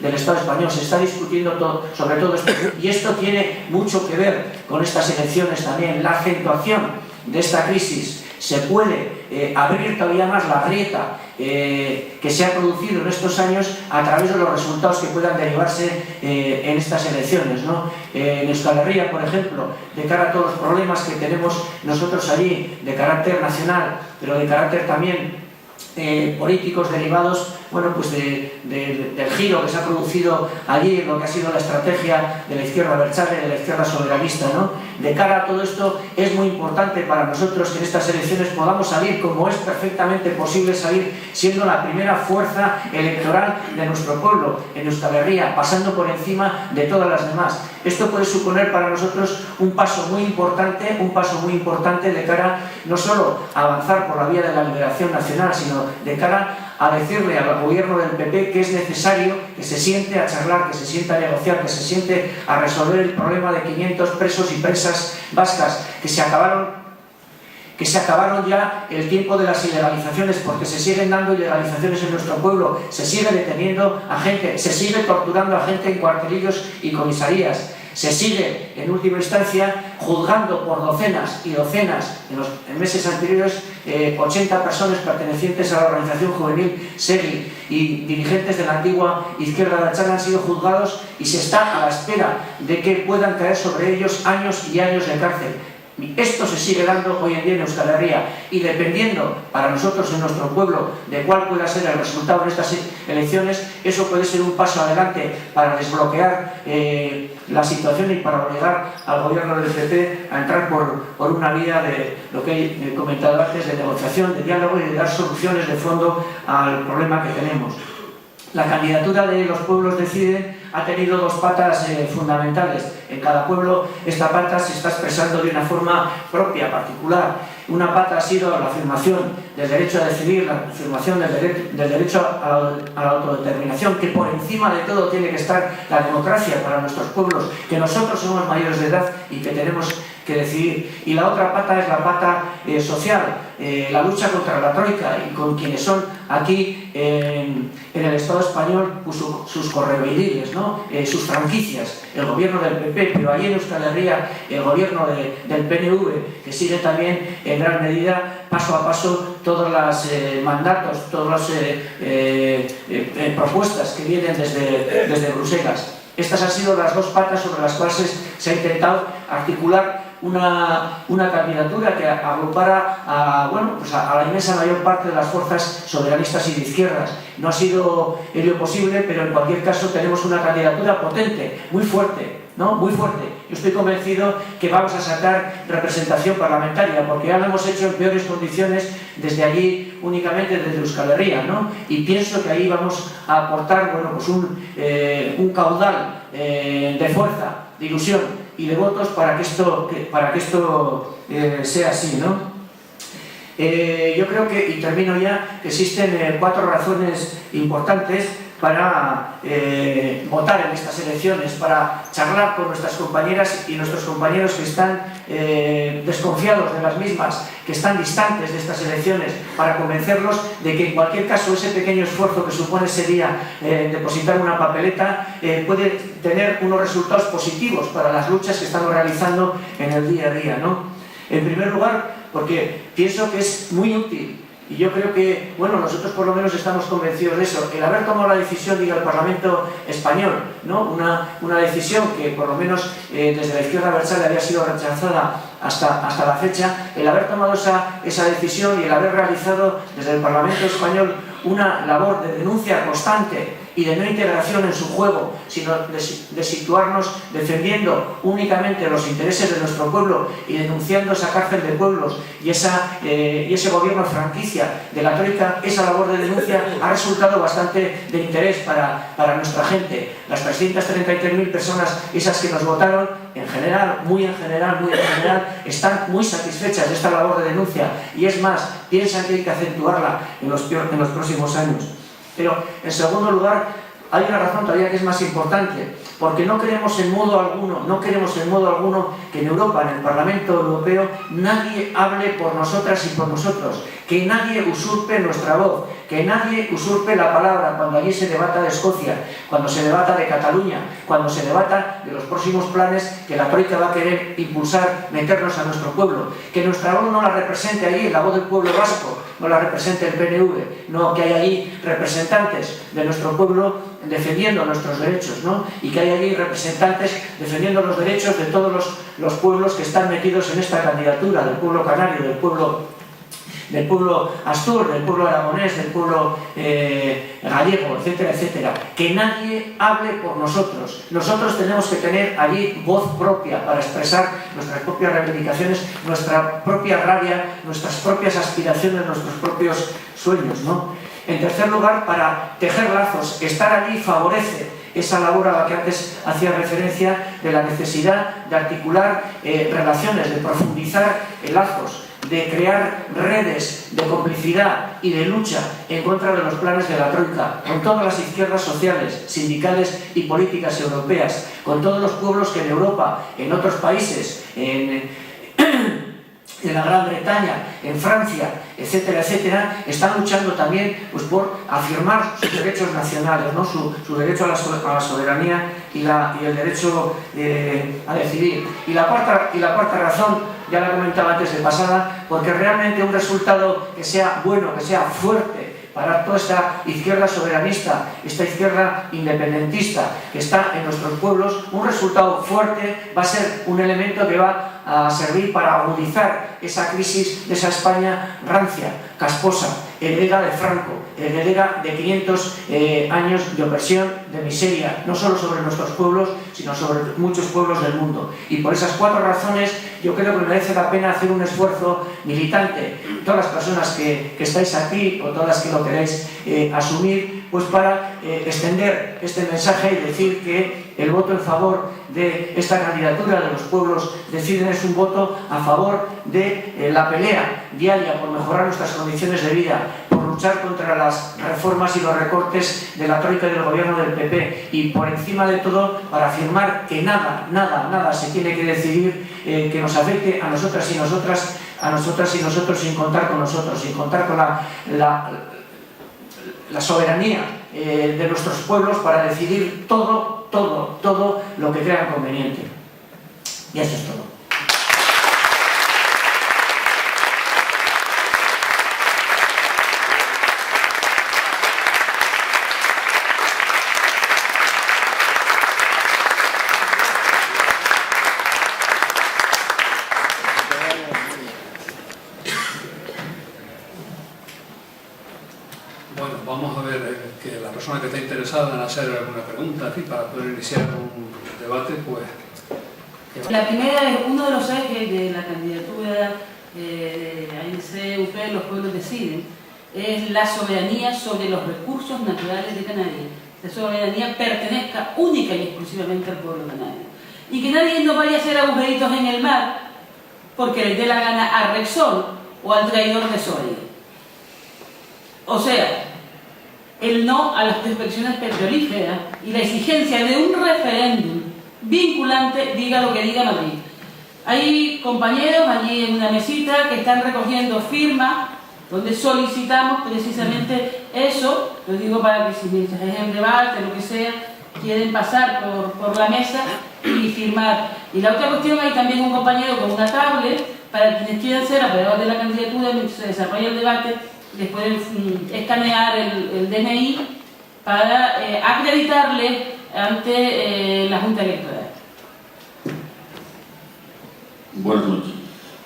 del Estado español. Se está discutiendo sobre todo esto, y esto tiene mucho que ver con estas elecciones también, la acentuación de esta crisis. Se puede abrir todavía más la grieta que se ha producido en estos años a través de los resultados que puedan derivarse en estas elecciones, ¿no? En Euskal Herria, por ejemplo, de cara a todos los problemas que tenemos nosotros allí, de carácter nacional, pero de carácter también políticos derivados, bueno, pues del giro que se ha producido allí en lo que ha sido la estrategia de la izquierda abertzale, de la izquierda soberanista, ¿no? De cara a todo esto es muy importante para nosotros que en estas elecciones podamos salir, como es perfectamente posible salir, siendo la primera fuerza electoral de nuestro pueblo, en Euskal Herria, pasando por encima de todas las demás. Esto puede suponer para nosotros un paso muy importante de cara no solo a avanzar por la vía de la liberación nacional, sino de cara a decirle al gobierno del PP que es necesario que se siente a charlar, que se siente a negociar, que se siente a resolver el problema de 500 presos y presas vascas que se acabaron ya el tiempo de las ilegalizaciones, porque se siguen dando ilegalizaciones en nuestro pueblo, se sigue deteniendo a gente, se sigue torturando a gente en cuartelillos y comisarías, se sigue en última instancia juzgando por docenas y docenas en meses anteriores 80 personas pertenecientes a la organización juvenil SEGI y dirigentes de la antigua izquierda abertzale han sido juzgados, y se está a la espera de que puedan caer sobre ellos años y años de cárcel. Esto se sigue dando hoy en día en Euskal Herria, y dependiendo para nosotros en nuestro pueblo de cuál pueda ser el resultado de estas elecciones, eso puede ser un paso adelante para desbloquear la situación y para obligar al gobierno del PP a entrar por una vía de lo que he comentado antes, de negociación, de diálogo y de dar soluciones de fondo al problema que tenemos. La candidatura de Los Pueblos Deciden ha tenido 2 patas fundamentales. En cada pueblo esta pata se está expresando de una forma propia, particular. Una pata ha sido la afirmación del derecho a decidir, la afirmación del derecho a la autodeterminación, que por encima de todo tiene que estar la democracia para nuestros pueblos, que nosotros somos mayores de edad y que tenemos que decidir. Y la otra pata es la pata social, la lucha contra la troika y con quienes son aquí en el Estado español pues, sus correveidores, ¿no? Sus franquicias, el gobierno del PP, pero allí en Euskal Herria el gobierno del PNV, que sigue también en gran medida, paso a paso, todos los mandatos, todas las propuestas que vienen desde Bruselas. Estas han sido las 2 patas sobre las cuales se ha intentado articular una candidatura que agrupara a la inmensa mayor parte de las fuerzas soberanistas y de izquierdas. No ha sido ello posible, pero en cualquier caso tenemos una candidatura potente, muy fuerte, ¿no? Muy fuerte. Yo estoy convencido que vamos a sacar representación parlamentaria, porque ya lo hemos hecho en peores condiciones desde allí, únicamente desde Euskal Herria, ¿no? Y pienso que ahí vamos a aportar un caudal de fuerza, de ilusión, y de votos para que esto sea así, ¿no? Yo creo que, y termino ya, que existen 4 razones importantes para votar en estas elecciones, para charlar con nuestras compañeras y nuestros compañeros que están desconfiados de las mismas, que están distantes de estas elecciones, para convencerlos de que en cualquier caso ese pequeño esfuerzo que supone ese día depositar una papeleta puede tener unos resultados positivos para las luchas que estamos realizando en el día a día, ¿no? En primer lugar, porque pienso que es muy útil. Y yo creo que, bueno, nosotros por lo menos estamos convencidos de eso. El haber tomado la decisión, digo, el Parlamento español, ¿no? Una decisión que por lo menos desde la izquierda abertzale había sido rechazada hasta la fecha, el haber tomado esa decisión y el haber realizado desde el Parlamento español una labor de denuncia constante y de no integración en su juego, sino de situarnos defendiendo únicamente los intereses de nuestro pueblo y denunciando esa cárcel de pueblos y ese gobierno franquicia de la Troika, esa labor de denuncia ha resultado bastante de interés para nuestra gente. Las 333.000 personas, esas que nos votaron, en general, muy en general, están muy satisfechas de esta labor de denuncia y es más, piensan que hay que acentuarla en los próximos años. Pero, en segundo lugar, hay una razón todavía que es más importante, porque no queremos en modo alguno que en Europa, en el Parlamento Europeo, nadie hable por nosotras y por nosotros, que nadie usurpe nuestra voz, que nadie usurpe la palabra cuando allí se debata de Escocia, cuando se debata de Cataluña, cuando se debata de los próximos planes que la Troika va a querer impulsar, meternos a nuestro pueblo, que nuestra voz no la represente allí, la voz del pueblo vasco, no la represente el PNV, no, que hay allí representantes de nuestro pueblo defendiendo nuestros derechos, ¿no? Y que hay allí representantes defendiendo los derechos de todos los pueblos que están metidos en esta candidatura, del pueblo canario, del pueblo astur, del pueblo aragonés, del pueblo gallego, etcétera, etcétera. Que nadie hable por nosotros. Nosotros tenemos que tener allí voz propia para expresar nuestras propias reivindicaciones, nuestra propia rabia, nuestras propias aspiraciones, nuestros propios sueños, ¿no? En tercer lugar, para tejer lazos, estar allí favorece esa labor a la que antes hacía referencia de la necesidad de articular relaciones, de profundizar lazos, de crear redes de complicidad y de lucha en contra de los planes de la Troika, con todas las izquierdas sociales, sindicales y políticas europeas, con todos los pueblos que en Europa, en otros países, en la Gran Bretaña, en Francia, etcétera, etcétera, están luchando también pues, por afirmar sus derechos nacionales, ¿no? su derecho a la soberanía y el derecho a decidir. Y la cuarta razón, ya la comentaba antes de pasada, porque realmente un resultado que sea bueno, que sea fuerte, para toda esta izquierda soberanista, esta izquierda independentista que está en nuestros pueblos, un resultado fuerte va a ser un elemento que va a servir para agudizar esa crisis de esa España rancia, casposa, heredera de Franco, heredera de 500 años de opresión, de miseria, no solo sobre nuestros pueblos, sino sobre muchos pueblos del mundo. Y por esas 4 razones yo creo que merece la pena hacer un esfuerzo militante, todas las personas que estáis aquí o todas las que lo queráis asumir, pues para extender este mensaje y decir que el voto en favor de esta candidatura de los pueblos deciden es un voto a favor de la pelea diaria por mejorar nuestras condiciones de vida, por luchar contra las reformas y los recortes de la Troika y del gobierno del PP y por encima de todo para afirmar que nada se tiene que decidir que nos afecte a nosotras y nosotros sin contar con nosotros, sin contar con la soberanía de nuestros pueblos para decidir todo lo que crean conveniente. Y eso es todo. Bueno, vamos a ver que la persona que está interesada en hacer alguna pregunta aquí para poder iniciar un debate, pues... La primera es uno de los ejes de la candidatura de ANC, UP, los pueblos deciden, es la soberanía sobre los recursos naturales de Canarias. La soberanía pertenezca única y exclusivamente al pueblo canario. y que nadie nos vaya a hacer agujeritos en el mar porque le dé la gana a Repsol o al traidor de Soria. O sea, el no a las prospecciones petrolíferas y la exigencia de un referéndum vinculante, diga lo que diga Madrid. Hay compañeros allí en una mesita que están recogiendo firmas donde solicitamos precisamente eso, lo digo para que si mientras es en debate, lo que sea, quieren pasar por la mesa y firmar. Y la otra cuestión, hay también un compañero con una tablet para quienes quieran ser apoyadores de la candidatura mientras se desarrolla el debate, les pueden escanear el DNI para acreditarle ante la Junta Electoral. Buenas noches.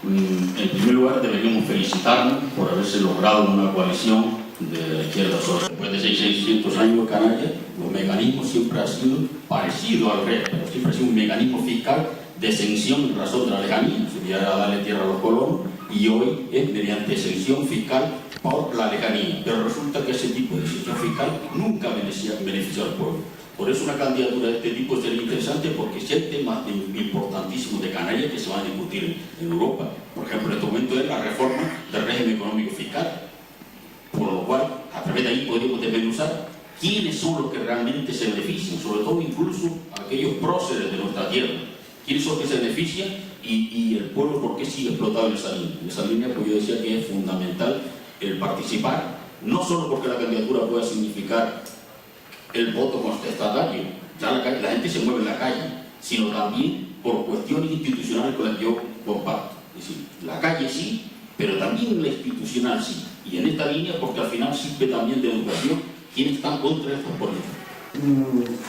En primer lugar, deberíamos felicitarnos por haberse logrado una coalición de la izquierda social. Después de 600 años en Canarias, los mecanismos siempre han sido parecidos al resto, pero siempre ha sido un mecanismo fiscal de exención en razón de la lejanía. Se iba a darle tierra a los colonos y hoy es mediante exención fiscal por la lejanía. Pero resulta que ese tipo de exención fiscal nunca beneficia al pueblo. Por eso una candidatura de este tipo sería interesante, porque si hay temas importantísimos de Canarias que se van a discutir en Europa, por ejemplo, en este momento es la reforma del régimen económico fiscal, por lo cual a través de ahí podríamos desmenuzar quiénes son los que realmente se benefician, sobre todo incluso aquellos próceres de nuestra tierra, quiénes son los que se benefician y el pueblo por qué sigue explotado en esa línea. En esa línea, pues yo decía que es fundamental el participar, no solo porque la candidatura pueda significar el voto contestatario, ya la gente se mueve en la calle, sino también por cuestiones institucionales con las que yo comparto. Es decir, la calle sí, pero también la institucional sí. Y en esta línea, porque al final sirve también de educación, ¿quiénes están contra estos políticos?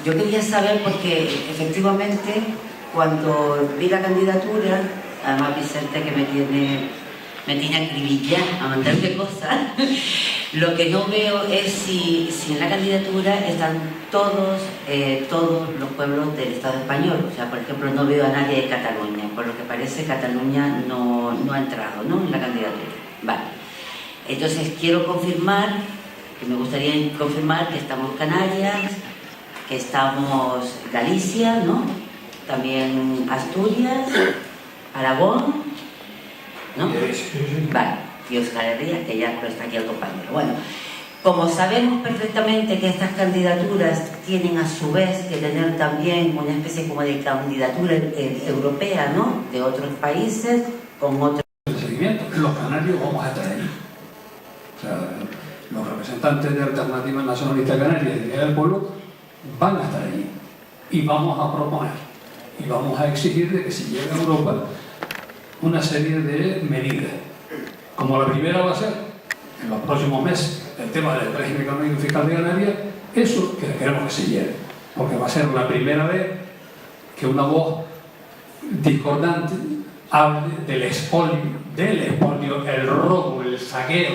Yo quería saber, porque efectivamente, cuando vi la candidatura, además Vicente que me tiene acribillada a mandarme cosas, lo que no veo es si en la candidatura están todos los pueblos del Estado español. O sea, por ejemplo, no veo a nadie de Cataluña, por lo que parece Cataluña no ha entrado, ¿no?, en la candidatura. Vale. Entonces quiero confirmar, que me gustaría confirmar que estamos Canarias, que estamos Galicia, ¿no?, también Asturias, Aragón, ¿no? Vale. Y Euskal Herria, que ya está aquí el compañero. Bueno, como sabemos perfectamente que estas candidaturas tienen a su vez que tener también una especie como de candidatura europea, ¿no?, de otros países, con otros... El seguimiento, los canarios vamos a estar ahí. O sea, los representantes de Alternativa Nacionalista Canaria y de Unidad del Pueblo van a estar allí. Y vamos a proponer, y vamos a exigir de que si llega a Europa una serie de medidas. Como la primera va a ser, en los próximos meses, el tema del régimen económico fiscal de Canarias, eso que queremos que se lleve, porque va a ser la primera vez que una voz discordante hable del expolio, el robo, el saqueo,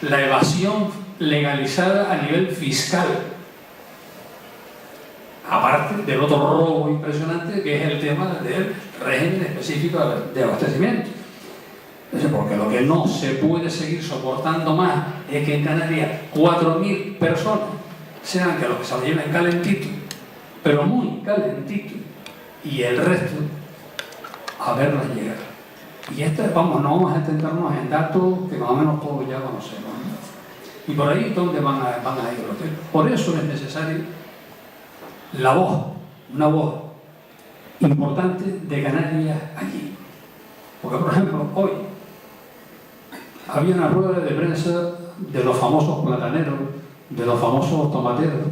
la evasión legalizada a nivel fiscal. Aparte del otro robo impresionante que es el tema del régimen específico de abastecimiento. Porque lo que no se puede seguir soportando más es que en Canarias 4.000 personas sean que los que se lo lleven calentito, pero muy calentito, y el resto a verlas llegar. Y no vamos a entendernos en datos que más o menos todos ya conocemos, ¿no? Y por ahí es donde van a ir los temas. Por eso es necesario la voz, una voz importante de Canarias allí. Porque, por ejemplo, hoy había una rueda de prensa de los famosos plataneros, de los famosos tomateros,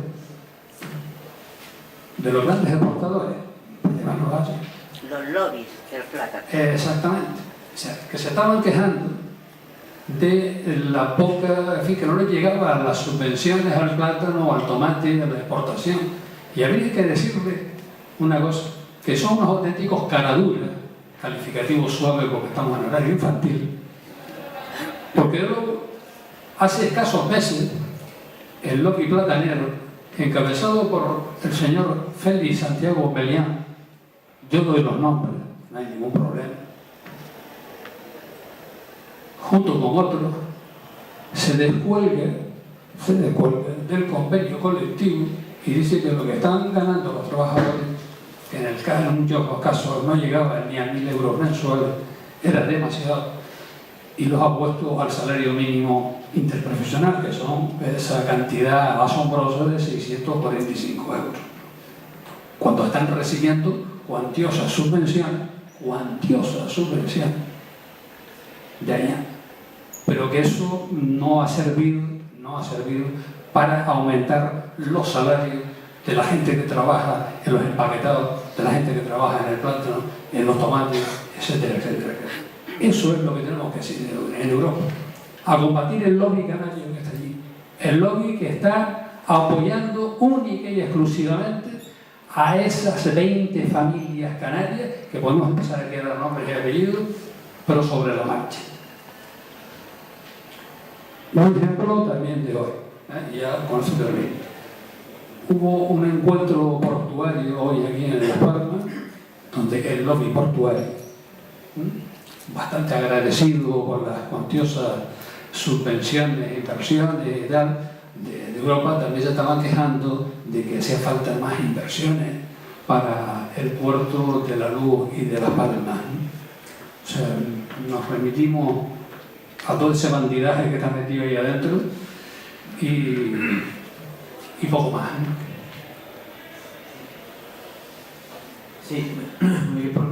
de los grandes exportadores, Los lobbies del plátano. Exactamente. O sea, que se estaban quejando de la poca, en fin, que no les llegaba las subvenciones al plátano o al tomate de la exportación. Y habría que decirle una cosa, que son unos auténticos caraduras, calificativo suave porque estamos en horario infantil. Porque luego, hace escasos meses, el lobby platanero, encabezado por el señor Félix Santiago Melián, yo doy los nombres, no hay ningún problema, junto con otros, se descuelga del convenio colectivo y dice que lo que están ganando los trabajadores en el en muchos casos no llegaba ni a 1.000 euros mensuales, era demasiado, y los ha puesto al salario mínimo interprofesional, que son esa cantidad asombrosa de 645 euros. Cuando están recibiendo cuantiosas subvenciones de allá. Pero que eso no ha servido para aumentar los salarios de la gente que trabaja en los empaquetados, de la gente que trabaja en el plátano, en los tomates, etcétera, etcétera. Eso es lo que tenemos que hacer en Europa. A combatir el lobby canario que está allí. El lobby que está apoyando única y exclusivamente a esas 20 familias canarias, que podemos empezar aquí a dar nombres y apellidos, pero sobre la marcha. Un ejemplo también de hoy, ya con eso termino. Hubo un encuentro portuario hoy aquí en Las Palmas, donde el lobby portuario, bastante agradecido por las cuantiosas subvenciones, inversiones y tal, de Europa, también se estaban quejando de que hacía falta más inversiones para el puerto de La Luz y de Las Palmas. O sea, nos remitimos a todo ese bandidaje que está metido ahí adentro y poco más. Sí, muy bien por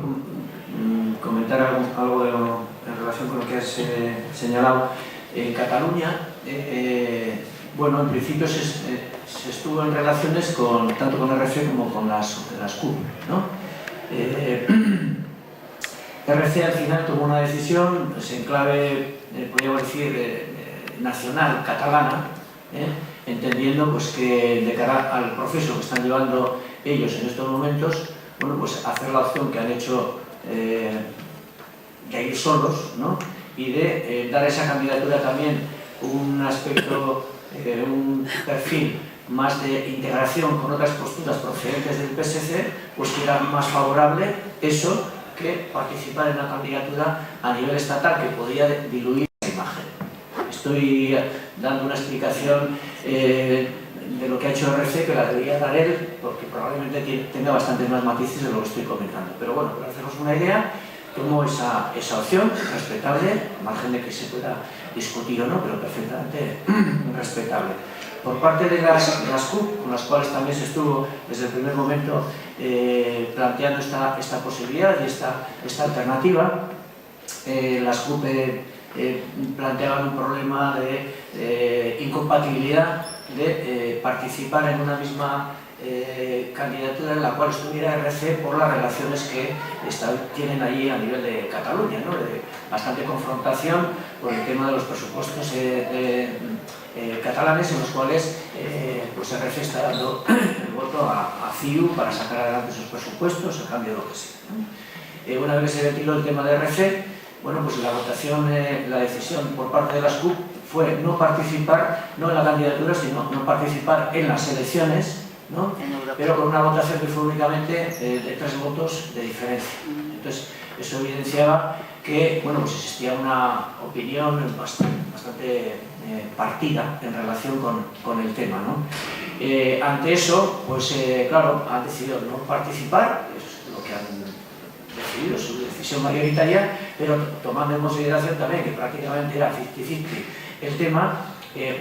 comentar algo en relación con lo que has señalado. En Cataluña, bueno, en principio se estuvo en relaciones tanto con RC como con las CUP, ¿no? RC al final tomó una decisión en clave, podríamos decir, nacional, catalana, entendiendo pues, que de cara al proceso que están llevando ellos en estos momentos, bueno, pues hacer la opción que han hecho de ir solos, ¿no? Y de dar a esa candidatura también un aspecto, un perfil más de integración con otras posturas procedentes del PSC, pues que era más favorable eso que participar en una candidatura a nivel estatal que podía diluir esa imagen. Estoy dando una explicación de lo que ha hecho RC, que la debería dar él, porque probablemente tenga bastantes más matices de lo que estoy comentando. Pero bueno, para hacernos una idea, tomo esa opción respetable, al margen de que se pueda discutir o no, pero perfectamente respetable. Por parte de las CUP, con las cuales también se estuvo desde el primer momento planteando esta posibilidad y esta alternativa, las CUP planteaban un problema de incompatibilidad de participar en una misma candidatura en la cual estuviera RC por las relaciones que tienen allí a nivel de Cataluña, ¿no? De bastante confrontación por el tema de los presupuestos catalanes, en los cuales pues RC está dando el voto a CiU para sacar adelante sus presupuestos a cambio de lo que sea, ¿no? Una vez que se ventiló el tema de RC, bueno, pues la votación, la decisión por parte de las CUP fue no participar, no en la candidatura, sino no participar en las elecciones, ¿no? Pero con una votación que fue únicamente de 3 votos de diferencia. Entonces, eso evidenciaba que, bueno, pues existía una opinión bastante partida en relación con el tema, ¿no? Ante eso, pues claro, han decidido no participar, es lo que han decidido, su decisión mayoritaria, pero tomando en consideración también que prácticamente era 50-50 el tema.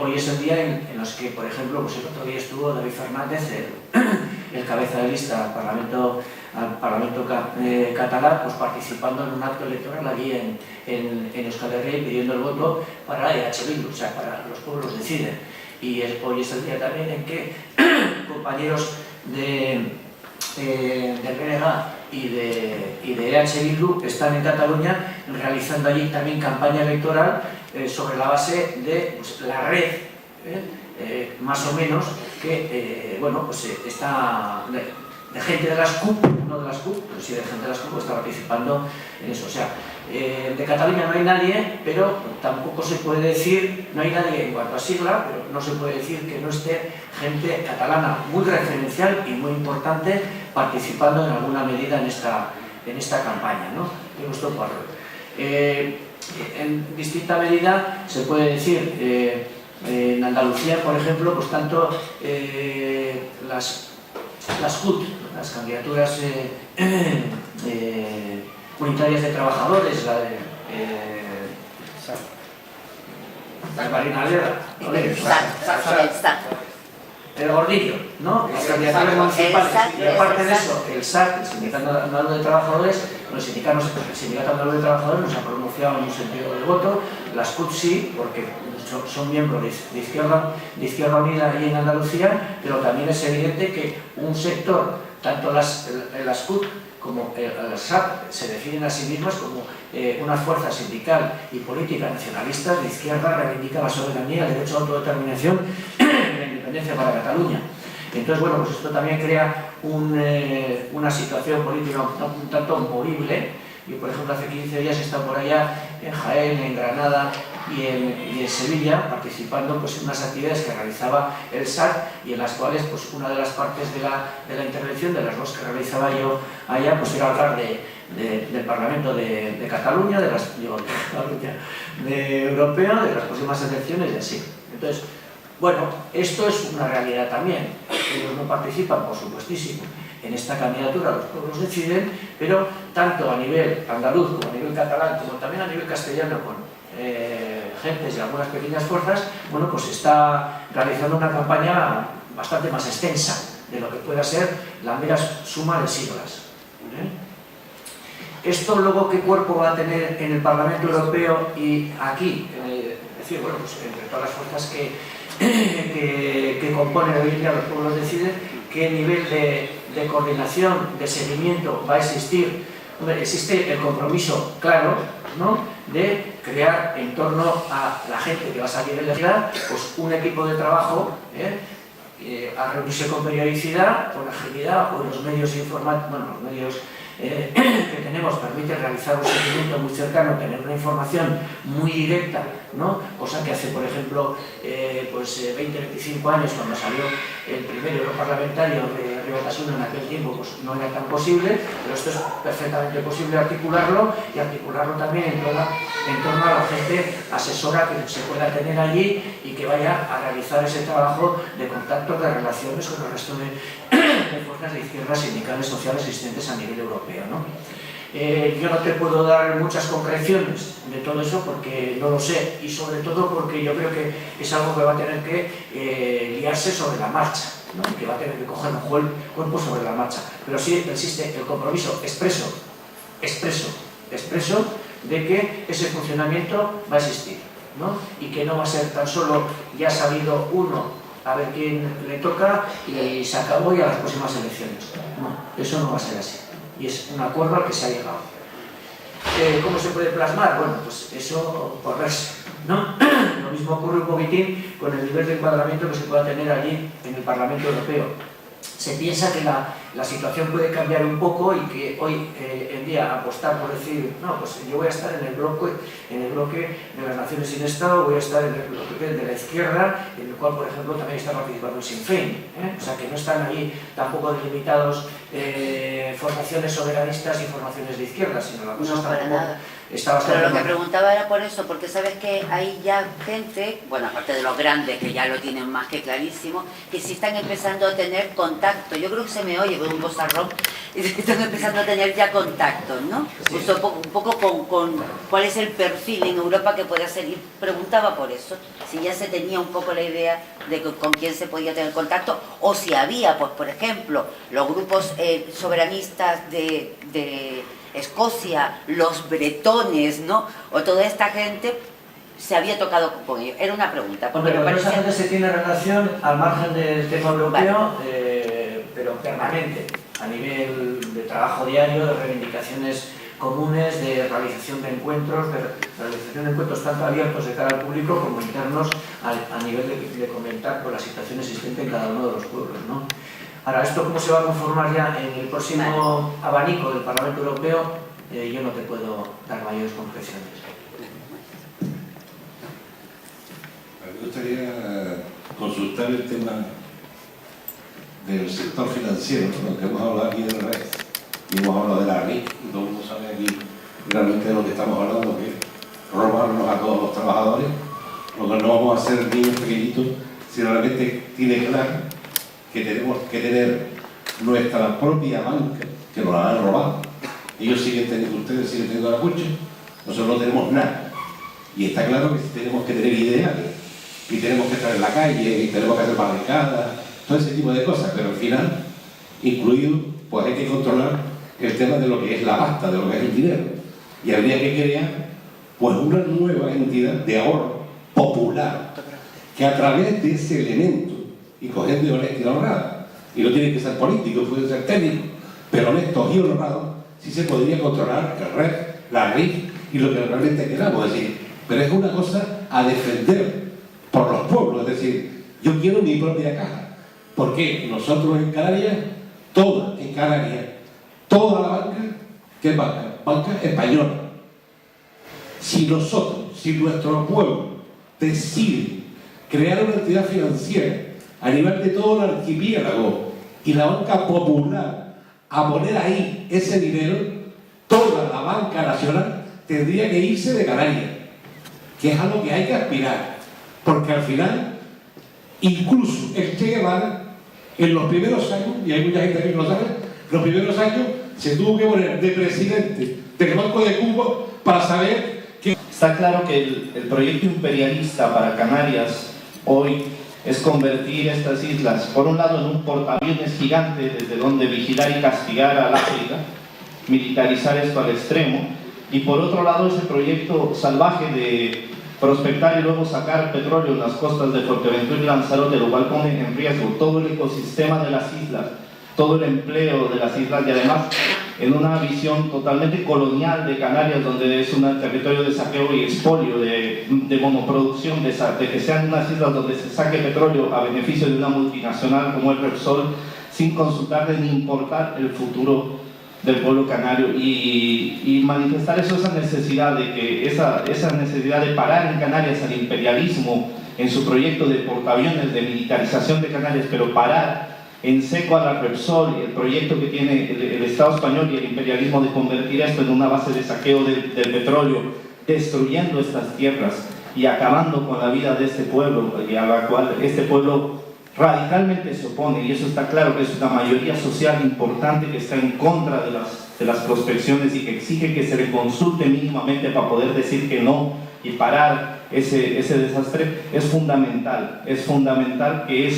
Hoy es el día en los que, por ejemplo, pues el otro día estuvo David Fernández, el cabeza de lista al Parlamento catalán, pues participando en un acto electoral allí en Euskal Herria, pidiendo el voto para EH Bildu, o sea, para los pueblos deciden. Y hoy es el día también en que compañeros del BNG y de EH Bildu están en Cataluña realizando allí también campaña electoral sobre la base de pues, la red, más o menos, que bueno, pues está de gente de las CUP, no de las CUP, pero sí de gente de las CUP que está participando en eso. O sea, de Cataluña no hay nadie, pero tampoco se puede decir, no hay nadie en cuanto a sigla, pero no se puede decir que no esté gente catalana muy referencial y muy importante participando en alguna medida en esta campaña, ¿no? En nuestro pueblo. En distinta medida se puede decir, en Andalucía, por ejemplo, pues tanto las CUT, las candidaturas unitarias de trabajadores, la de Marina el Gordillo, ¿no? Las candidaturas municipales, y aparte de eso, el SAC, el Sindicato Andaluz de Trabajadores, el Sindicato Andaluz de Trabajadores nos ha pronunciado en un sentido de voto, las CUT sí, porque son miembros de Izquierda Unida y en Andalucía, pero también es evidente que un sector, tanto las CUT como el SAP, se definen a sí mismas como una fuerza sindical y política nacionalista de izquierda, reivindica la soberanía, el derecho a autodeterminación y la independencia para Cataluña. Entonces, bueno, pues esto también crea una situación política un tanto movible. Yo, por ejemplo, hace 15 días he estado por allá en Jaén, en Granada y en Sevilla participando pues, en unas actividades que realizaba el SAC y en las cuales pues, una de las partes de la intervención, de las dos que realizaba yo allá, pues era hablar del Parlamento de Cataluña, de europeo, de las próximas elecciones y así. Entonces, bueno, esto es una realidad también. Ellos no participan, por supuestísimo, en esta candidatura, los pueblos deciden, pero tanto a nivel andaluz como a nivel catalán, como también a nivel castellano, con gentes y algunas pequeñas fuerzas, bueno, pues está realizando una campaña bastante más extensa de lo que pueda ser la mera suma de siglas. Esto luego, ¿qué cuerpo va a tener en el Parlamento Europeo y aquí? Es decir, bueno, pues entre todas las fuerzas que componen hoy en día los pueblos deciden, ¿qué nivel de coordinación, de seguimiento va a existir? Existe el compromiso claro, ¿no?, de crear en torno a la gente que va a salir elegida pues un equipo de trabajo a reunirse con periodicidad, con agilidad, o los medios informáticos, bueno, los medios que tenemos permiten realizar un seguimiento muy cercano, tener una información muy directa, ¿no? Cosa que hace, por ejemplo, 20-25 años, cuando salió el primer europarlamentario de Ribatasuna en aquel tiempo, pues no era tan posible, pero esto es perfectamente posible articularlo y articularlo también en torno a la gente asesora que se pueda tener allí y que vaya a realizar ese trabajo de contacto, de relaciones con el resto de fuerzas de izquierda sindicales sociales existentes a nivel europeo, ¿no? Yo no te puedo dar muchas concreciones de todo eso porque no lo sé, y sobre todo porque yo creo que es algo que va a tener que liarse sobre la marcha, ¿no? Que va a tener que coger un cuerpo sobre la marcha, pero sí existe el compromiso expreso de que ese funcionamiento va a existir, ¿no? Y que no va a ser tan solo ya sabido uno a ver quién le toca y se acabó y a las próximas elecciones. No, eso no va a ser así. Y es un acuerdo al que se ha llegado. ¿Cómo se puede plasmar? Bueno, pues eso por verse, ¿no? Lo mismo ocurre un poquitín con el nivel de encuadramiento que se pueda tener allí en el Parlamento Europeo. Se piensa que la situación puede cambiar un poco y que hoy en día apostar por decir, no, pues yo voy a estar en el bloque de las naciones sin Estado, voy a estar en el bloque de la izquierda, en el cual, por ejemplo, también está participando el Sinn Féin, o sea que no están allí tampoco delimitados formaciones soberanistas y formaciones de izquierda, sino la cosa está bastante... Pero lo que preguntaba era por eso, porque sabes que hay ya gente, bueno, aparte de los grandes que ya lo tienen más que clarísimo, que sí están empezando a tener contacto. Yo creo que se me oye con un bozarrón, y están empezando a tener ya contactos, ¿no? Sí. Pues un poco con cuál es el perfil en Europa que puede hacer, y preguntaba por eso, si ya se tenía un poco la idea de con quién se podía tener contacto, o si había, pues por ejemplo, los grupos soberanistas de Escocia, los bretones, ¿no? O toda esta gente se había tocado con ellos. Era una pregunta. Porque con esa gente se tiene relación al margen del tema europeo, vale, pero permanente, a nivel de trabajo diario, de reivindicaciones comunes, de realización de encuentros, tanto abiertos de cara al público como internos a nivel de comentar por la situación existente en cada uno de los pueblos, ¿no? Ahora, ¿esto cómo se va a conformar ya en el próximo abanico del Parlamento Europeo? Yo no te puedo dar mayores concreciones. Me gustaría consultar el tema del sector financiero, ¿no? Que hemos hablado aquí de la red y hemos hablado de la RIC, y todo el mundo sabe aquí realmente de lo que estamos hablando, que es robarnos a todos los trabajadores. Lo que no vamos a hacer niños pequeñitos, si realmente tiene claro que tenemos que tener nuestra propia banca, que nos la han robado. Ellos siguen teniendo, ustedes siguen teniendo la cucha, nosotros no tenemos nada. Y está claro que tenemos que tener ideales, y tenemos que estar en la calle, y tenemos que hacer barricadas, todo ese tipo de cosas, pero al final, incluido, pues hay que controlar el tema de lo que es la pasta, de lo que es el dinero. Y habría que crear, pues, una nueva entidad de ahorro popular, que a través de ese elemento, y con gente honesta y honrada, y no tienen que ser políticos, pueden ser técnicos, pero honestos y honrados, sí se podría controlar el REF, la RIF y lo que realmente queramos decir. Pero es una cosa a defender por los pueblos, es decir, yo quiero mi propia caja. Porque nosotros en Canarias, toda la banca, ¿qué es banca? Banca española. Si nuestro pueblo decide crear una entidad financiera a nivel de todo el archipiélago y la banca popular a poner ahí ese dinero, toda la banca nacional tendría que irse de Canarias, que es a lo que hay que aspirar, porque al final, incluso el Che Guevara, en los primeros años, y hay mucha gente que no lo sabe, los primeros años se tuvo que poner de presidente del Banco de Cuba para saber que... Está claro que el proyecto imperialista para Canarias hoy es convertir estas islas, por un lado, en un portaaviones gigante desde donde vigilar y castigar al África, militarizar esto al extremo, y por otro lado ese proyecto salvaje de prospectar y luego sacar petróleo en las costas de Fuerteventura y Lanzarote, lo cual pone en riesgo todo el ecosistema de las islas, todo el empleo de las islas, y además en una visión totalmente colonial de Canarias, donde es un territorio de saqueo y expolio, de monoproducción, de que sean unas islas donde se saque petróleo a beneficio de una multinacional como el Repsol, sin consultar ni importar el futuro del pueblo canario, y manifestar esa necesidad de que esa necesidad de parar en Canarias al imperialismo en su proyecto de portaaviones de militarización de Canarias, pero parar en seco a la Repsol y el proyecto que tiene el Estado español y el imperialismo de convertir esto en una base de saqueo del petróleo, destruyendo estas tierras y acabando con la vida de este pueblo, y a la cual este pueblo radicalmente se opone, y eso está claro que es una mayoría social importante que está en contra de las prospecciones y que exige que se le consulte mínimamente para poder decir que no y parar ese desastre. Es fundamental que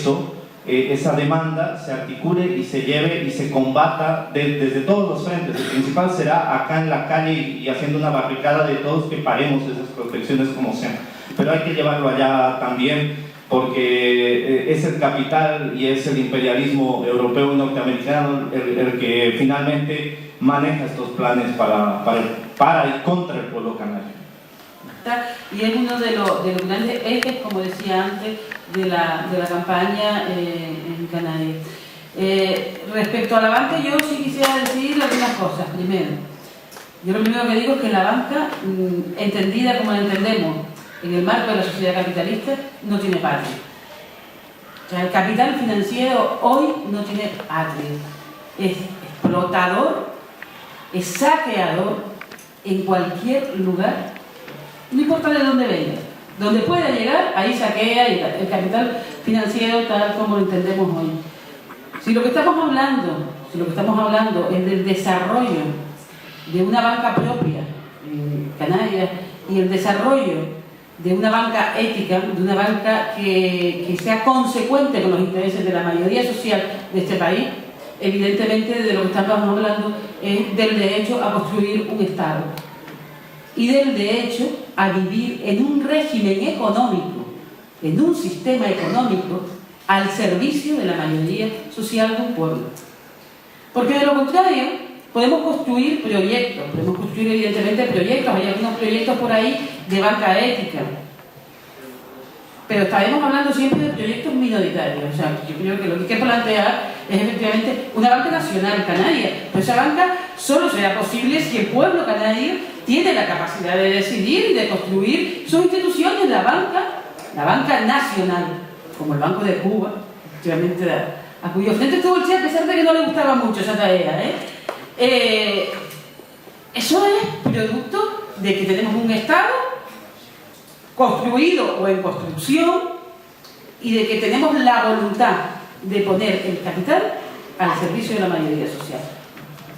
esa demanda se articule y se lleve y se combata desde todos los frentes. El principal será acá en la calle y haciendo una barricada de todos que paremos esas prospecciones como sean, pero hay que llevarlo allá también, porque es el capital y es el imperialismo europeo y norteamericano el que finalmente maneja estos planes para y contra el pueblo canario. Y es uno de los grandes ejes, como decía antes, de la campaña en Canarias. Respecto a la banca, yo sí quisiera decir algunas cosas. Primero, yo lo primero que digo es que la banca, entendida como la entendemos en el marco de la sociedad capitalista, no tiene patria. O sea, el capital financiero hoy no tiene patria. Es explotador, es saqueador en cualquier lugar, no importa de dónde venga. Donde pueda llegar, ahí saquea, y el capital financiero tal como lo entendemos hoy. Si lo que estamos hablando es del desarrollo de una banca propia en Canarias y el desarrollo de una banca ética, de una banca que sea consecuente con los intereses de la mayoría social de este país, evidentemente de lo que estamos hablando es del derecho a construir un Estado y del derecho a vivir en un régimen económico, en un sistema económico al servicio de la mayoría social de un pueblo. Porque de lo contrario podemos construir proyectos, hay algunos proyectos por ahí de banca ética, pero estaremos hablando siempre de proyectos minoritarios. O sea, yo creo que lo que hay que plantear es efectivamente una banca nacional canaria, pero esa banca solo será posible si el pueblo canario tiene la capacidad de decidir y de construir sus instituciones. La banca nacional, como el Banco de Cuba, efectivamente, a cuyo frente estuvo el Che, a pesar de que no le gustaba mucho esa tarea, eso es producto de que tenemos un Estado construido o en construcción y de que tenemos la voluntad de poner el capital al servicio de la mayoría social.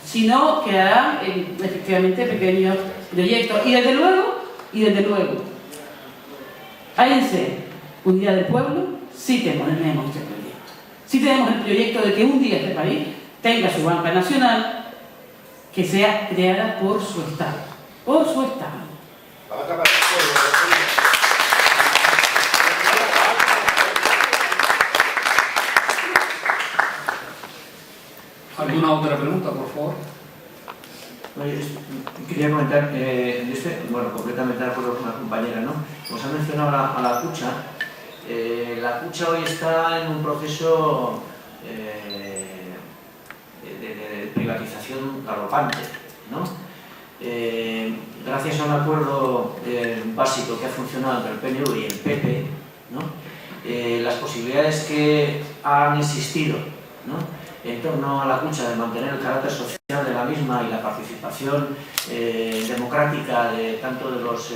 Si no, quedarán efectivamente pequeños proyectos. Y desde luego, ANC, Unidad del Pueblo, sí tenemos este proyecto. Sí tenemos el proyecto de que un día este país tenga su banca nacional que sea creada por su Estado. Por su Estado. ¿Alguna otra pregunta, por favor? Quería comentar, bueno, completamente de acuerdo con la compañera, ¿no? Os ha mencionado a la Cucha. La Cucha hoy está en un proceso de privatización galopante, ¿no? Gracias a un acuerdo básico que ha funcionado entre el PNV y el PP, ¿no? Las posibilidades que han existido, ¿no?, en torno a la Cucha de mantener el carácter social de la misma y la participación democrática de tanto de los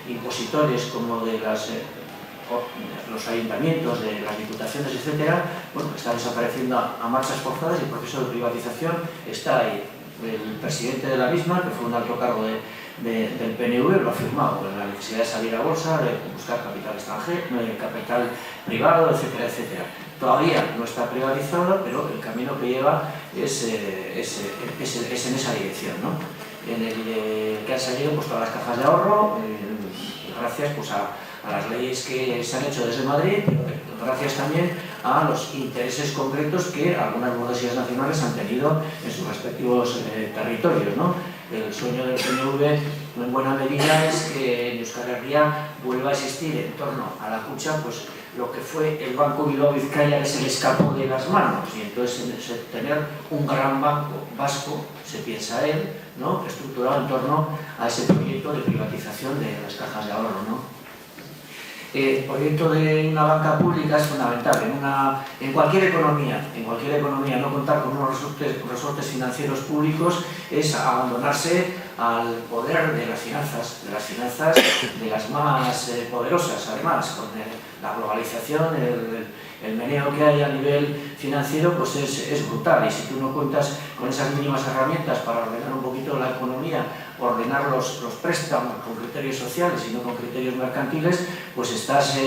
impositores como de los ayuntamientos, de las diputaciones, etcétera, bueno, está desapareciendo a marchas forzadas y el proceso de privatización está ahí. El presidente de la misma, que fue un alto cargo del PNV, lo ha firmado, la necesidad de salir a bolsa, de buscar capital extranjero, capital privado, etcétera, etcétera. Todavía no está privatizado, pero el camino que lleva es en esa dirección, ¿no? En el que han salido pues, todas las cajas de ahorro, gracias pues, a las leyes que se han hecho desde Madrid, pero gracias también a los intereses concretos que algunas burguesías nacionales han tenido en sus respectivos territorios, ¿no? El sueño del PNV, en buena medida, es que en Euskal Herria vuelva a existir en torno a la Cucha, pues lo que fue el Banco Bilbao Vizcaya, que se le escapó de las manos, y entonces tener un gran banco vasco, se piensa él, ¿no?, estructurado en torno a ese proyecto de privatización de las cajas de ahorro, ¿no? El proyecto de una banca pública es fundamental en cualquier economía, no contar con unos resortes financieros públicos es abandonarse al poder de las finanzas de las más poderosas, además, con la globalización, el meneo que hay a nivel financiero pues es brutal, y si tú no cuentas con esas mínimas herramientas para ordenar un poquito la economía, ordenar los préstamos con criterios sociales y no con criterios mercantiles, pues estás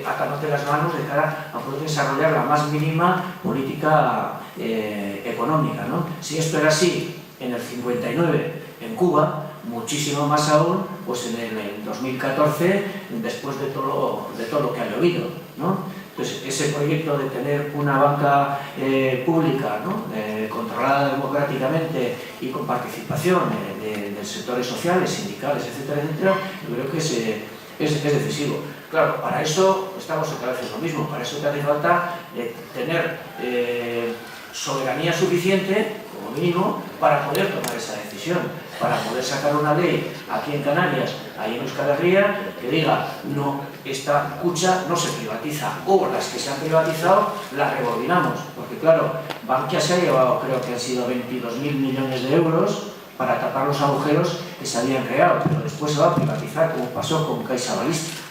atándote las manos de cara a poder desarrollar la más mínima política económica, ¿no? Si esto era así en el 59 en Cuba, muchísimo más aún pues en el 2014, después de todo lo que ha llovido, ¿no? Entonces, ese proyecto de tener una banca pública, ¿no?, controlada democráticamente y con participación de sectores sociales, sindicales, etcétera, etcétera, yo creo que es decisivo. Claro, para eso estamos otra vez en lo mismo, para eso te hace falta tener soberanía suficiente, como mínimo, para poder tomar esa decisión, para poder sacar una ley aquí en Canarias, ahí en Euskal Herria, que diga, no, esta Cucha no se privatiza, o las que se han privatizado las rebobinamos, porque claro, Bankia se ha llevado, creo que han sido 22.000 millones de euros para tapar los agujeros que se habían creado, pero después se va a privatizar, como pasó con Caixa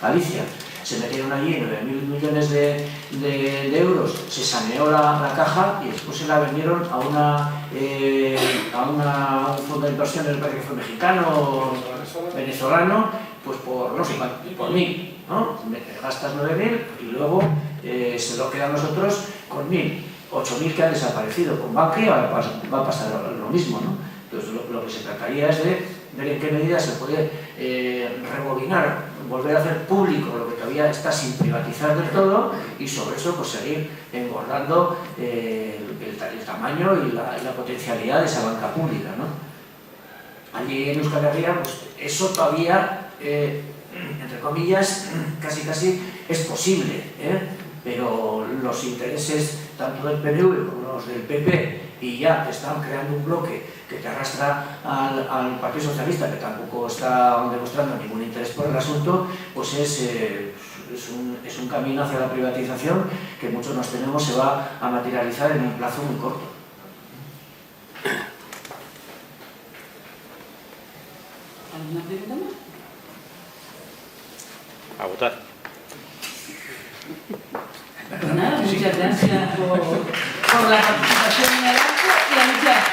Galicia. Se metieron allí 9.000 millones de euros, se saneó la caja y después se la vendieron a un fondo de inversiones, parece que fue mexicano o venezolano, pues por, no sé, por 1.000, ¿no? Gastas 9.000 y luego se lo quedan nosotros con 1.000, 8.000 que han desaparecido. Con Bankia va a pasar lo mismo, ¿no? Entonces lo que se trataría es de ver en qué medida se puede rebobinar, volver a hacer público lo que todavía está sin privatizar del todo, y sobre eso pues seguir engordando el tamaño y la potencialidad de esa banca pública, ¿no? Allí en Euskal Herria pues eso todavía, entre comillas, casi es posible, pero los intereses tanto del PNV como los del PP, y ya te están creando un bloque que te arrastra al Partido Socialista, que tampoco está demostrando ningún interés por el asunto, pues es un camino hacia la privatización que muchos nos tememos se va a materializar en un plazo muy corto. ¿Alguna pregunta más? A votar. Pues nada, muchas gracias por por la participación en el acto y anunciar.